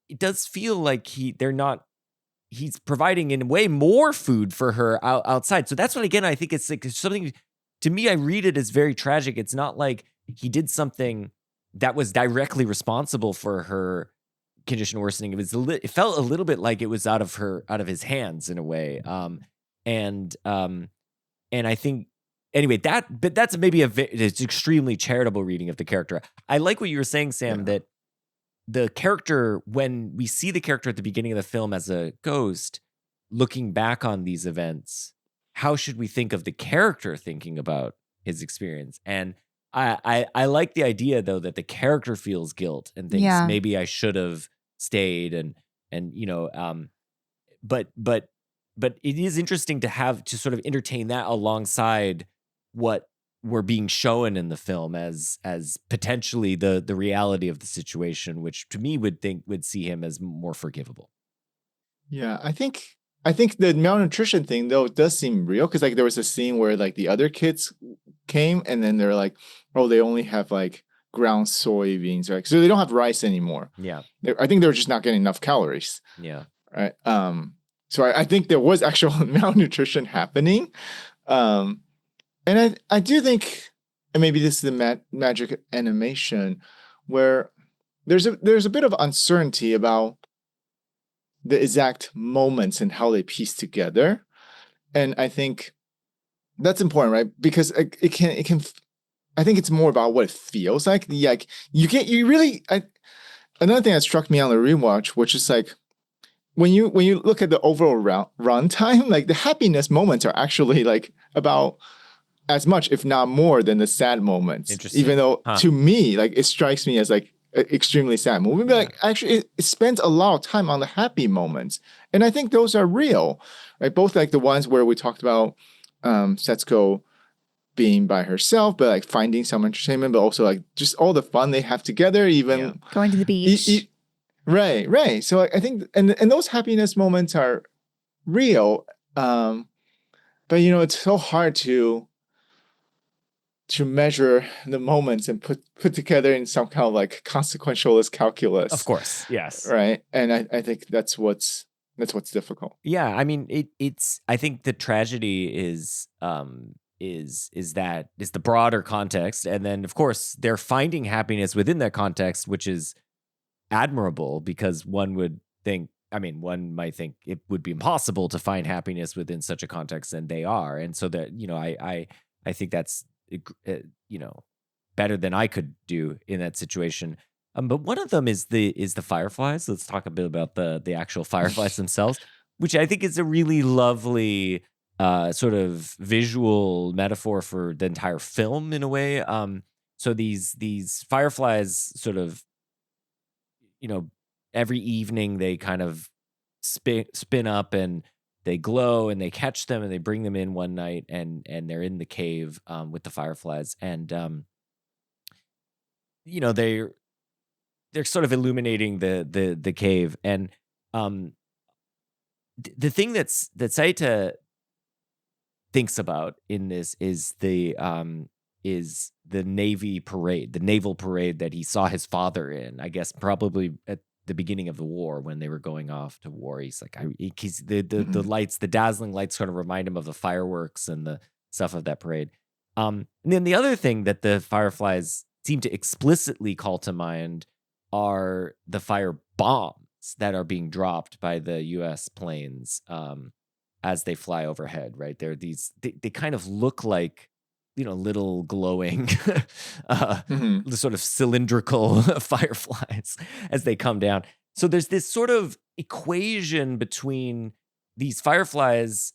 it does feel like he's providing in way more food for her outside. So that's what, again, I think it's like something, to me, I read it as very tragic. It's not like he did something that was directly responsible for her condition worsening. It felt a little bit like it was out of his hands in a way. And I think, anyway, that's maybe it's extremely charitable reading of the character. I like what you were saying, Sam, that the character, when we see the character at the beginning of the film as a ghost, looking back on these events, how should we think of the character thinking about his experience? And I like the idea, though, that the character feels guilt and thinks maybe I should have stayed, but it is interesting to sort of entertain that alongside what we're being shown in the film as potentially the reality of the situation, which to me would see him as more forgivable. Yeah, I think the malnutrition thing though does seem real, because like there was a scene where like the other kids came and then they're like, oh, they only have like ground soybeans, right? So they don't have rice anymore. Yeah, I think they're just not getting enough calories. Yeah, right. So I think there was actual malnutrition happening. And I do think, and maybe this is the magic animation, where there's a bit of uncertainty about the exact moments and how they piece together, and I think that's important, right? Because it can. I think it's more about what it feels like. Like another thing that struck me on the rewatch, which is like when you look at the overall run time, like the happiness moments are actually like about as much, if not more, than the sad moments. Even though to me, like it strikes me as like an extremely sad movie, but like actually it spends a lot of time on the happy moments, and I think those are real, right? Both like the ones where we talked about Setsuko being by herself, but like finding some entertainment, but also like just all the fun they have together, even going to the beach. Right. So I think, and those happiness moments are real, but it's so hard to measure the moments and put together in some kind of like consequentialist calculus. Of course, yes. Right, and I think that's what's difficult. Yeah, I mean, it's. I think the tragedy is the broader context, and then of course they're finding happiness within that context, which is admirable, because one might think it would be impossible to find happiness within such a context, and they are, and so that I think that's better than I could do in that situation. But one of them is the Fireflies. Let's talk a bit about the actual Fireflies themselves, which I think is a really lovely sort of visual metaphor for the entire film in a way. So these Fireflies sort of, every evening they kind of spin up and they glow, and they catch them and they bring them in one night, and they're in the cave with the Fireflies, and they're sort of illuminating the cave, and the thing that Saita thinks about in this is the naval parade that he saw his father in. I guess probably at the beginning of the war, when they were going off to war. He's like, the lights, the dazzling lights, sort of remind him of the fireworks and the stuff of that parade. And then the other thing that the Fireflies seem to explicitly call to mind are the fire bombs that are being dropped by the U.S. planes as they fly overhead. Right, they're they kind of look like little glowing, sort of cylindrical fireflies as they come down. So there's this sort of equation between these fireflies,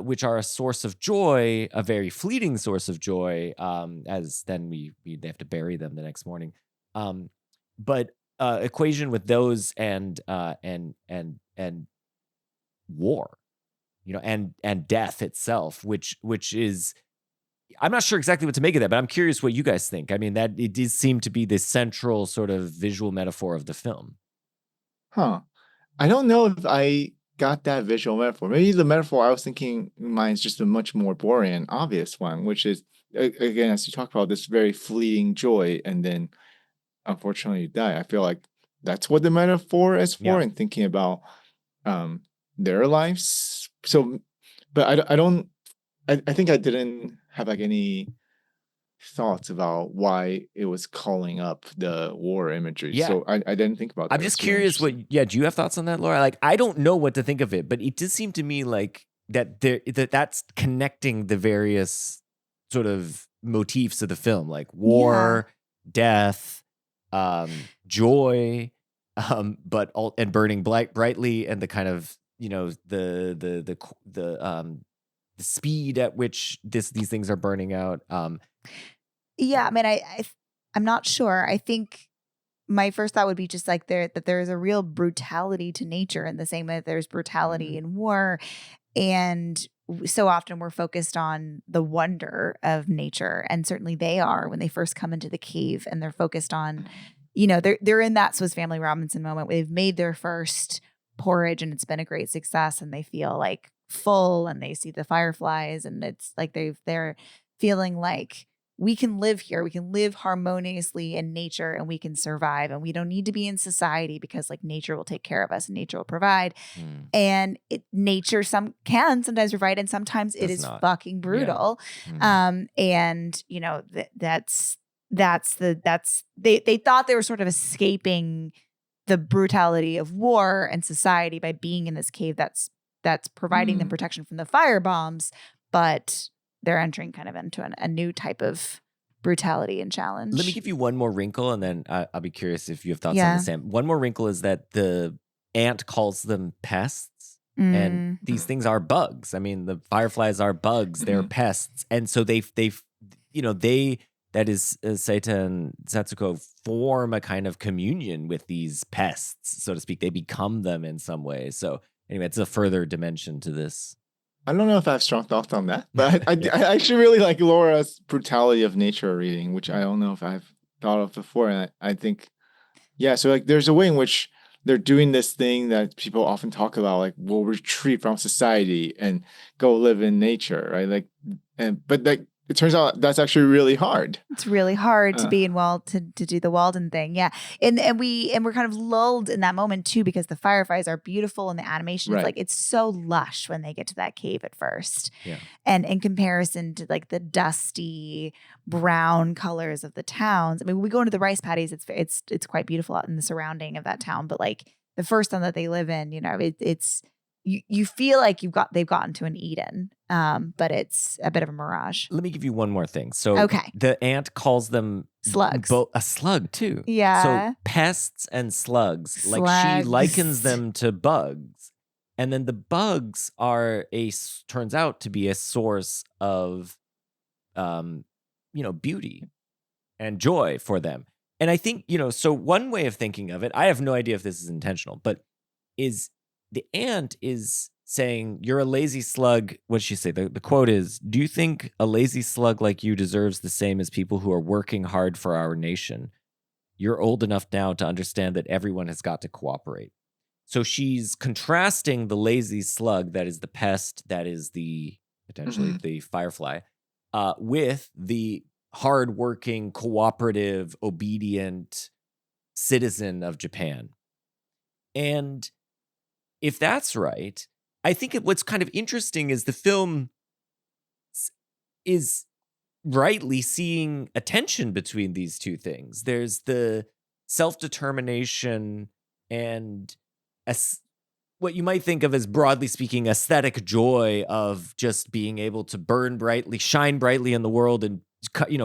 which are a source of joy, a very fleeting source of joy, as then they have to bury them the next morning. But equation with those and war, and death itself, which is. I'm not sure exactly what to make of that, but I'm curious what you guys think. I mean, that it did seem to be the central sort of visual metaphor of the film. Huh. I don't know if I got that visual metaphor. Maybe the metaphor I was thinking in mind is just a much more boring and obvious one, which is again, as you talk about this very fleeting joy, and then unfortunately you die. I feel like that's what the metaphor is for, Yeah. and thinking about um their lives. So, but I don't. I think I didn't have like any thoughts about why it was calling up the war imagery. Yeah. So I didn't think about that. I'm just It's really curious interesting. do you have thoughts on that, Laura? Like, I don't know what to think of it, but it does seem to me like that's connecting the various sort of motifs of the film, like war, death, joy, and burning brightly, and the kind of, the speed at which these things are burning out. Yeah, I mean, I'm not sure. I think my first thought would be just like there is a real brutality to nature in the same way that there's brutality in war, and so often we're focused on the wonder of nature, and certainly they are when they first come into the cave, and they're focused on, they're in that Swiss Family Robinson moment where they've made their first porridge and it's been a great success, and they feel like full, and they see the fireflies, and it's like they're feeling like we can live here, we can live harmoniously in nature, and we can survive, and we don't need to be in society because like nature will take care of us and nature will provide. And nature can sometimes provide, and sometimes it Does is not. fucking brutal. And they thought they were sort of escaping the brutality of war and society by being in this cave that's providing them protection from the fire bombs, but they're entering kind of into a new type of brutality and challenge. Let me give you one more wrinkle, and then I'll be curious if you have thoughts on this, Sam. One more wrinkle is that the ant calls them pests, and these things are bugs. I mean, the fireflies are bugs; they're pests, and so they that is Seita and Setsuko form a kind of communion with these pests, so to speak. They become them in some way. So anyway, it's a further dimension to this. I don't know if I have strong thoughts on that, but I actually really like Laura's brutality of nature reading, which I don't know if I've thought of before. And I think, yeah, so like there's a way in which they're doing this thing that people often talk about, like we'll retreat from society and go live in nature, right? Like, but like it turns out that's actually really hard. It's really hard to be in to do the Walden thing. Yeah. And we're kind of lulled in that moment too, because the fireflies are beautiful and the animation is like, it's so lush when they get to that cave at first. Yeah. And in comparison to like the dusty brown colors of the towns. I mean, when we go into the rice paddies, it's quite beautiful out in the surrounding of that town. But like the first town that they live in, it's you feel like they've gotten to an Eden, but it's a bit of a mirage. Let me give you one more thing. So the ant calls them slugs. A slug too. Yeah. So pests and slugs. Like she likens them to bugs, and then the bugs are turns out to be a source of, beauty and joy for them. And I think so one way of thinking of it, I have no idea if this is intentional, but is the ant is saying, you're a lazy slug. What did she say? The quote is, do you think a lazy slug like you deserves the same as people who are working hard for our nation? You're old enough now to understand that everyone has got to cooperate. So she's contrasting the lazy slug, that is the pest, that is potentially the firefly, with the hardworking, cooperative, obedient citizen of Japan. And if that's right, I think what's kind of interesting is the film is rightly seeing a tension between these two things. There's the self-determination and what you might think of as, broadly speaking, aesthetic joy of just being able to burn brightly, shine brightly in the world, and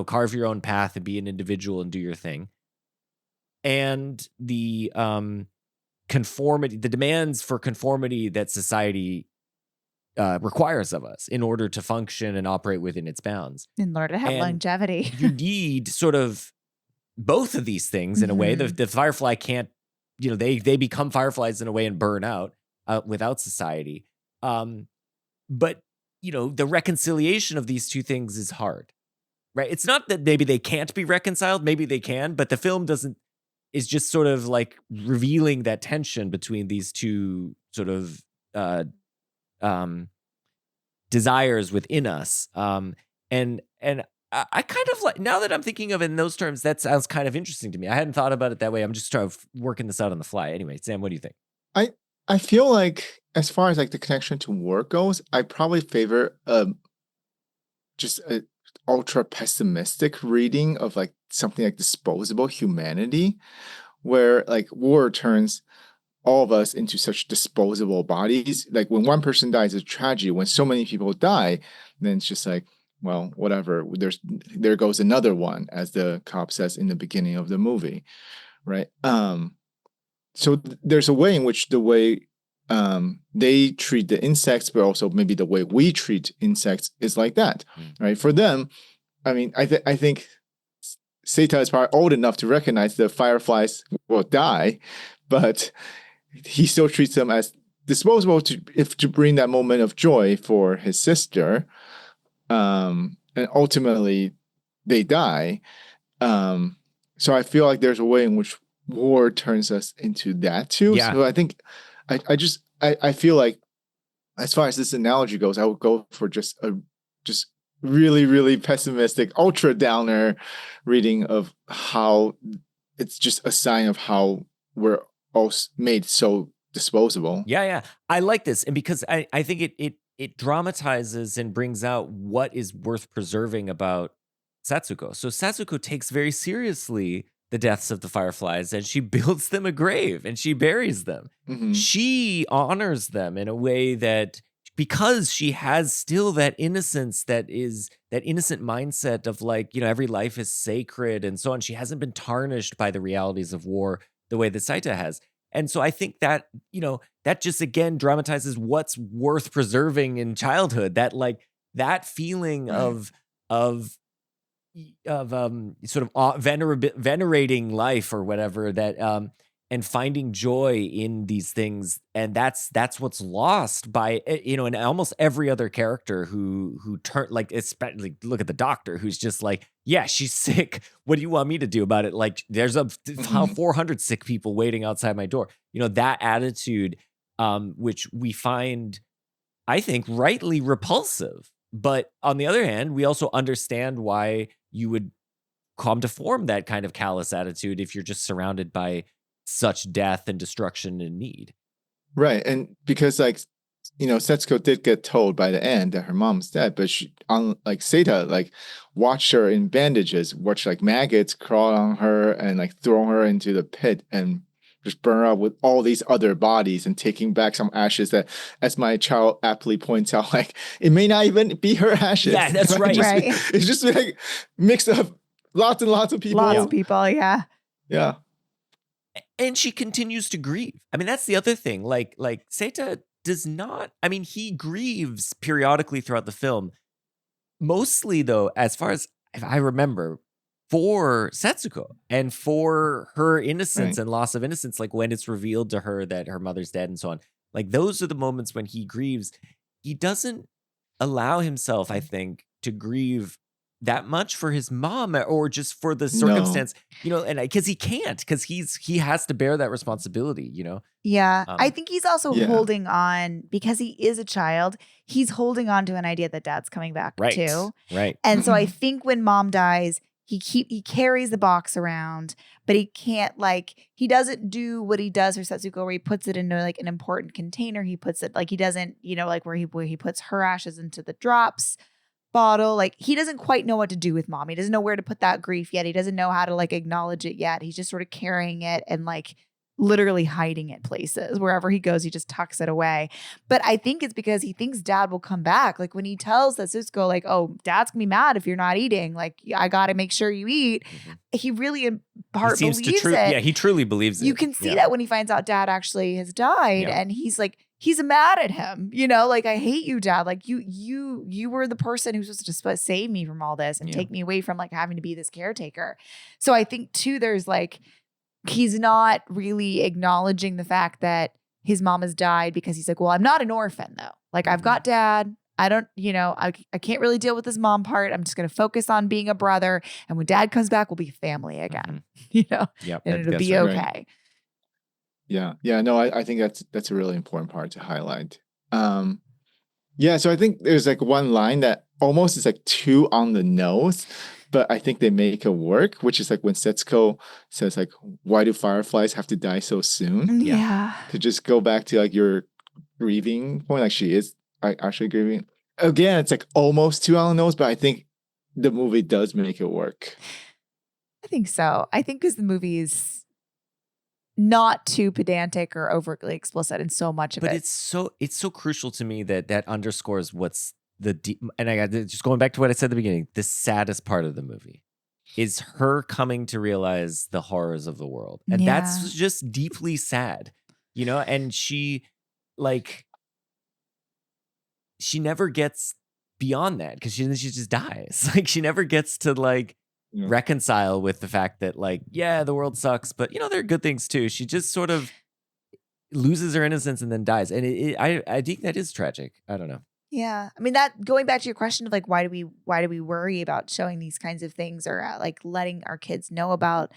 carve your own path and be an individual and do your thing. And the conformity, the demands for conformity that society requires of us in order to function and operate within its bounds. In order to have longevity. You need sort of both of these things in a way. The firefly can't, they become fireflies in a way and burn out without society. But, the reconciliation of these two things is hard, right? It's not that maybe they can't be reconciled. Maybe they can, but the film doesn't, is just sort of like revealing that tension between these two sort of desires within us. And I kind of like, now that I'm thinking of it in those terms, that sounds kind of interesting to me. I hadn't thought about it that way. I'm just trying to working this out on the fly. Anyway, Sam, what do you think? I feel like as far as like the connection to war goes, I probably favor just a ultra pessimistic reading of like something like disposable humanity, where like war turns all of us into such disposable bodies. Like when one person dies, it's a tragedy. When so many people die, then it's just like, well, whatever. There goes another one, as the cop says in the beginning of the movie, right? So there's a way in which the way they treat the insects, but also maybe the way we treat insects is like that, right? For them, I mean, I think Seta is probably old enough to recognize the fireflies will die, but he still treats them as disposable to bring that moment of joy for his sister, and ultimately they die. So I feel like there's a way in which war turns us into that too. Yeah. So I think I feel like as far as this analogy goes, I would go for just really, really pessimistic, ultra downer reading of how it's just a sign of how we're all made so disposable. Yeah. I like this. And because I think it dramatizes and brings out what is worth preserving about Satsuko. So Satsuko takes very seriously the deaths of the fireflies, and she builds them a grave and she buries them. Mm-hmm. She honors them in a way that, because she has still that innocence, that is that innocent mindset of like, every life is sacred and so on. She hasn't been tarnished by the realities of war the way that Saita has. And so I think that, that just again dramatizes what's worth preserving in childhood. That like that feeling of sort of venerating life or whatever, that and finding joy in these things. And that's what's lost by, in almost every other character who turn, like, especially look at the doctor, who's just like, yeah, she's sick. What do you want me to do about it? Like, there's 400 sick people waiting outside my door. That attitude, which we find, I think, rightly repulsive. But on the other hand, we also understand why you would come to form that kind of callous attitude if you're just surrounded by such death and destruction and need. Right. And because like, Setsuko did get told by the end that her mom's dead, but she, like Seta, like watched her in bandages, watched like maggots crawl on her and like throw her into the pit and just burn her up with all these other bodies and taking back some ashes that, as my child aptly points out, like it may not even be her ashes. Yeah, that's right. It's just like mixed up lots and lots of people. Lots of people, yeah. Yeah. And she continues to grieve. I mean, that's the other thing. Like Seta does not, I mean, he grieves periodically throughout the film. Mostly though, as far as if I remember, for Setsuko and for her innocence and loss of innocence, like when it's revealed to her that her mother's dead and so on. Like those are the moments when he grieves. He doesn't allow himself, I think, to grieve that much for his mom or just for the circumstance, and because he can't, because he has to bear that responsibility, Yeah. I think he's also holding on, because he is a child, he's holding on to an idea that dad's coming back too. Right. And so I think when mom dies, he carries the box around, but he can't, like, he doesn't do what he does for Setsuko, where he puts it into like an important container. He puts it like, he doesn't, like where he puts her ashes into the drops bottle. Like, he doesn't quite know what to do with mom. He doesn't know where to put that grief yet. He doesn't know how to like acknowledge it yet. He's just sort of carrying it and like literally hiding it places. Wherever he goes, he just tucks it away. But I think it's because he thinks dad will come back. Like when he tells Setsuko, like, oh, dad's gonna be mad if you're not eating. Like, I gotta make sure you eat. He really in part believes it. Yeah, he truly believes it. You can see that when he finds out dad actually has died, and he's like, he's mad at him, like, I hate you, dad. Like you were the person who's supposed to save me from all this and take me away from like having to be this caretaker. So I think too, there's like, he's not really acknowledging the fact that his mom has died, because he's like, well, I'm not an orphan though. Like I've got dad, I don't, I can't really deal with this mom part. I'm just going to focus on being a brother. And when dad comes back, we'll be family again, Yep, and it'll that's be right. okay. Yeah. Yeah. No, I think that's a really important part to highlight. Yeah. So I think there's like one line that almost is like too on the nose, but I think they make it work, which is like when Setsuko says like, why do fireflies have to die so soon? Yeah. To just go back to like your grieving point, like she is actually grieving. Again, it's like almost too on the nose, but I think the movie does make it work. I think so. I think because the movie's not too pedantic or overtly explicit in so much of But it. it's so crucial to me that underscores what's the deep, and I got just going back to what I said at the beginning, the saddest part of the movie is her coming to realize the horrors of the world. And that's just deeply sad, and she never gets beyond that because she just dies. Like she never gets to reconcile with the fact that the world sucks, but there are good things too. She just sort of loses her innocence and then dies. And I think that is tragic. I don't know. Yeah. I mean, that going back to your question of why do we worry about showing these kinds of things or letting our kids know about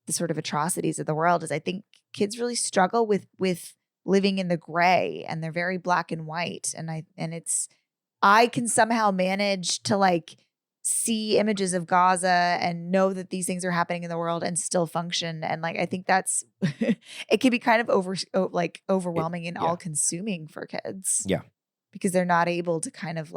the sort of atrocities of the world is I think kids really struggle with living in the gray, and they're very black and white. And I can somehow manage to see images of Gaza and know that these things are happening in the world and still function. And I think that's it can be kind of overwhelming and all consuming for kids. Yeah. Because they're not able to kind of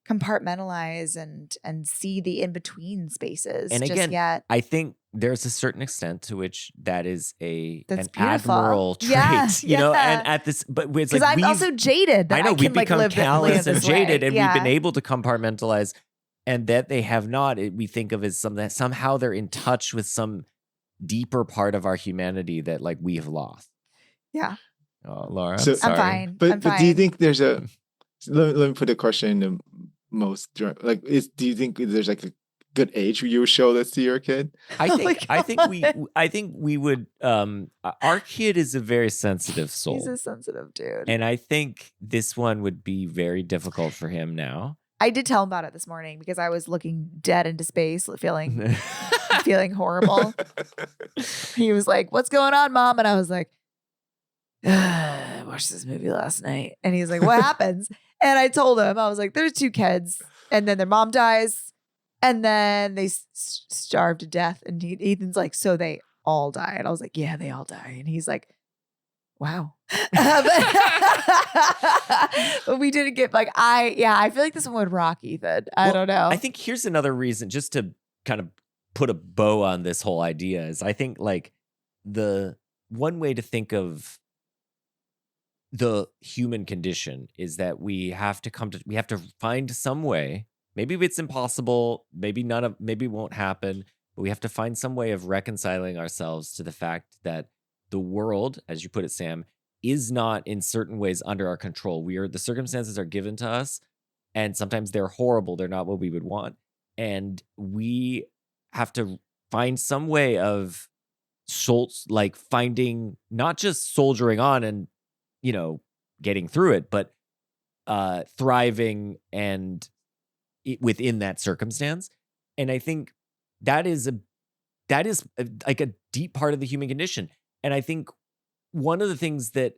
compartmentalize and see the in-between spaces. And just again, yet. I think there's a certain extent to which that is an beautiful. admirable trait, and at this, but it's because I'm also jaded. I know we've become callous and jaded, and we've been able able to compartmentalize, and that they have not. We think of as something that somehow they're in touch with some deeper part of our humanity that we have lost. Yeah. Oh, Laura, I'm So- sorry. I'm fine. But do you think there's a let me put a question in the most do you think there's a good age you would show this to your kid? I think we would our kid is a very sensitive soul. He's a sensitive dude. And I think this one would be very difficult for him now. I did tell him about it this morning because I was looking dead into space, feeling horrible. He was like, "What's going on, Mom?" And I was like, I watched this movie last night. And he's like, "What happens?" And I told him, I was like, "There's two kids, and then their mom dies, and then they starve to death." And Ethan's like, "So they all die?" And I was like, "Yeah, they all die." And he's like, "Wow." But we didn't get I feel like this one would rock Ethan. I don't know. I think here's another reason, just to kind of put a bow on this whole idea, is I think the one way to think of the human condition is that we have to find some way. Maybe it's impossible, maybe it won't happen, but we have to find some way of reconciling ourselves to the fact that the world, as you put it, Sam, is not in certain ways under our control. The circumstances are given to us, and sometimes they're horrible. They're not what we would want. And we have to find some way of finding, not just soldiering on and getting through it, but thriving and within that circumstance. And I think that is a deep part of the human condition. And I think one of the things that,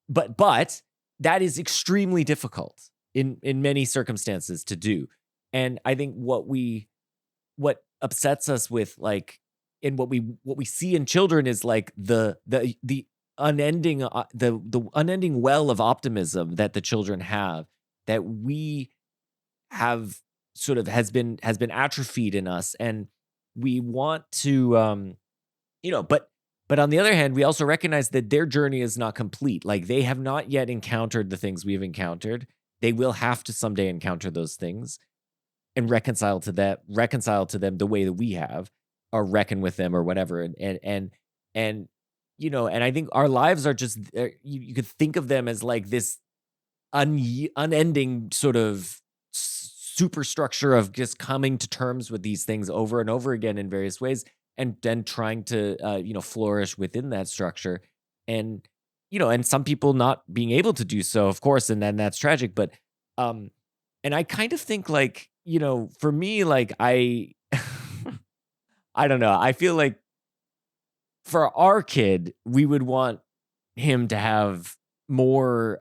but that is extremely difficult in many circumstances to do. And I think what upsets us with and what we see in children is the unending the unending well of optimism that the children have, that we have sort of has been atrophied in us, and we want to but on the other hand, we also recognize that their journey is not complete. They have not yet encountered the things we've encountered. They will have to someday encounter those things and reconcile to them the way that we have, or reckon with them or whatever. And I think our lives are just, you could think of them as this unending sort of superstructure of just coming to terms with these things over and over again in various ways, and then trying to flourish within that structure. And and some people not being able to do so, of course, and then that's tragic. But And I kind of think like, for me, like I don't know. I feel like for our kid, we would want him to have more,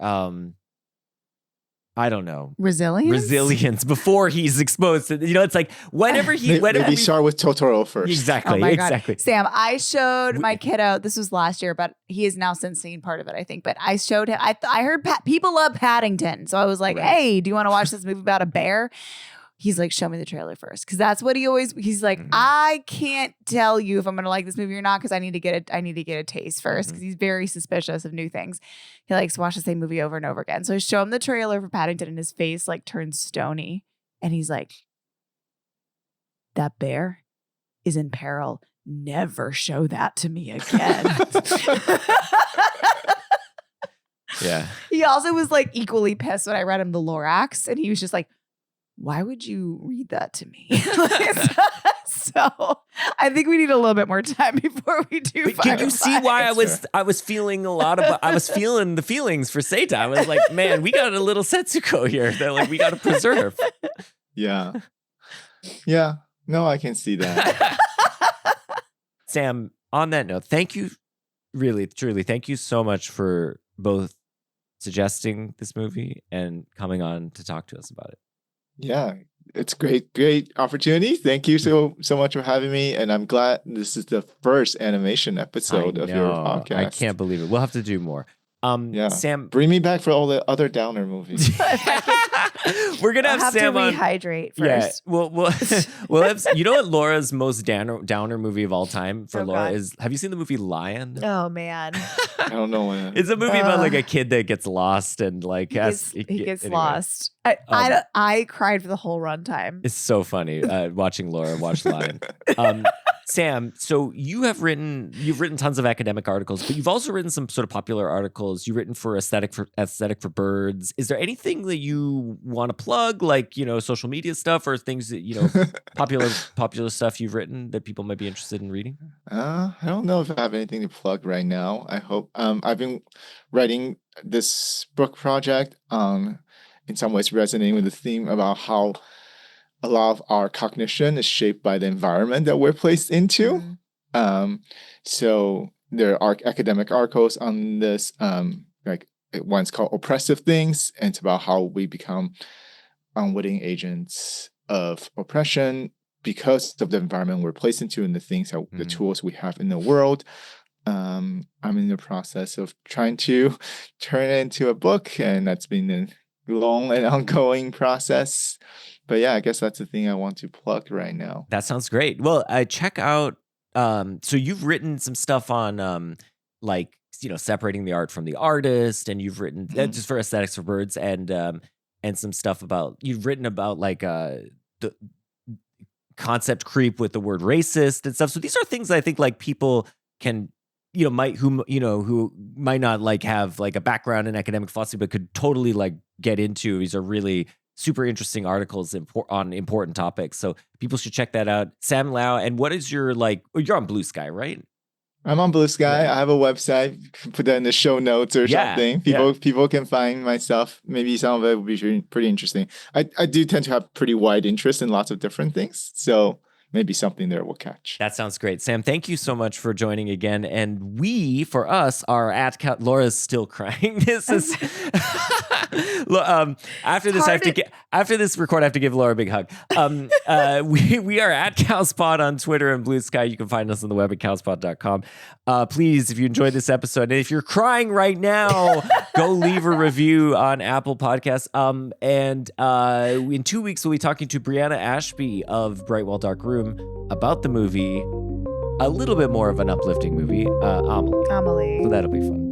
I don't know, resilience before he's exposed to, it's like whenever maybe start with Totoro first. Exactly. Oh my God. Exactly. Sam, I showed my kiddo, this was last year, but he has now since seen part of it, I think. But I showed him, I heard people love Paddington. So I was like, hey, do you want to watch this movie about a bear? He's like, show me the trailer first. Cause that's what he's like, I can't tell you if I'm going to like this movie or not. Cause I need to get a taste first. Cause he's very suspicious of new things. He likes to watch the same movie over and over again. So I show him the trailer for Paddington and his face like turns stony. And he's like, that bear is in peril. Never show that to me again. Yeah. He also was like equally pissed when I read him the Lorax. And he was just like, why would you read that to me? So I think we need a little bit more time before we do. But can you see why I was feeling I was feeling the feelings for Seita? I was like, man, we got a little Setsuko here that like we got to preserve. Yeah. Yeah. No, I can see that. Sam, on that note, thank you, really, truly, thank you so much for both suggesting this movie and coming on to talk to us about it. Yeah, it's great opportunity. Thank you so much for having me, and I'm glad this is the first animation episode of your podcast. I can't believe it. We'll have to do more. Sam, bring me back for all the other downer movies. We're gonna have Sam to on. Rehydrate first. Yeah, we'll have. You know what Laura's most downer movie of all time for Laura is? Have you seen the movie Lion? Oh man, I don't know. It's a movie about like a kid that gets lost and like he gets lost. I cried for the whole runtime. It's so funny watching Laura watch Lion. Sam, so you've written tons of academic articles, but you've also written some sort of popular articles. You've written for Aesthetic for Birds. Is there anything that you want to plug, like social media stuff or things that popular stuff you've written that people might be interested in reading? I don't know if I have anything to plug right now. I hope I've been writing this book project in some ways resonating with the theme about how a lot of our cognition is shaped by the environment that we're placed into. So there are academic articles on this, like one's called Oppressive Things, and it's about how we become unwitting agents of oppression because of the environment we're placed into and the things that the tools we have in the world. I'm in the process of trying to turn it into a book, and that's been a long and ongoing process. But yeah, I guess that's the thing I want to plug right now. That sounds great. Well, check out. So you've written some stuff on like separating the art from the artist, and you've written just for Aesthetics for Birds, and some stuff about you've written about like the concept creep with the word racist and stuff. So these are things I think like people can who might not like have like a background in academic philosophy, but could totally like get into. These are really super interesting articles on important topics. So people should check that out. Sam Liao. And what is your you're on Blue Sky, right? I'm on Blue Sky. Yeah. I have a website. Put that in the show notes or something. People can find my stuff. Maybe some of it will be pretty interesting. I do tend to have pretty wide interest in lots of different things. So maybe something there will catch. That sounds great. Sam, thank you so much for joining again. And we, for us, are at Laura's still crying. This is after this record, I have to give Laura a big hug. We are at Cowspot on Twitter and Blue Sky. You can find us on the web at cowspot.com. Please, if you enjoyed this episode, and if you're crying right now, go leave a review on Apple Podcasts. And in 2 weeks, we'll be talking to Brianna Ashby of Bright Wall Dark Room about the movie, a little bit more of an uplifting movie, Amelie. Amelie. So that'll be fun.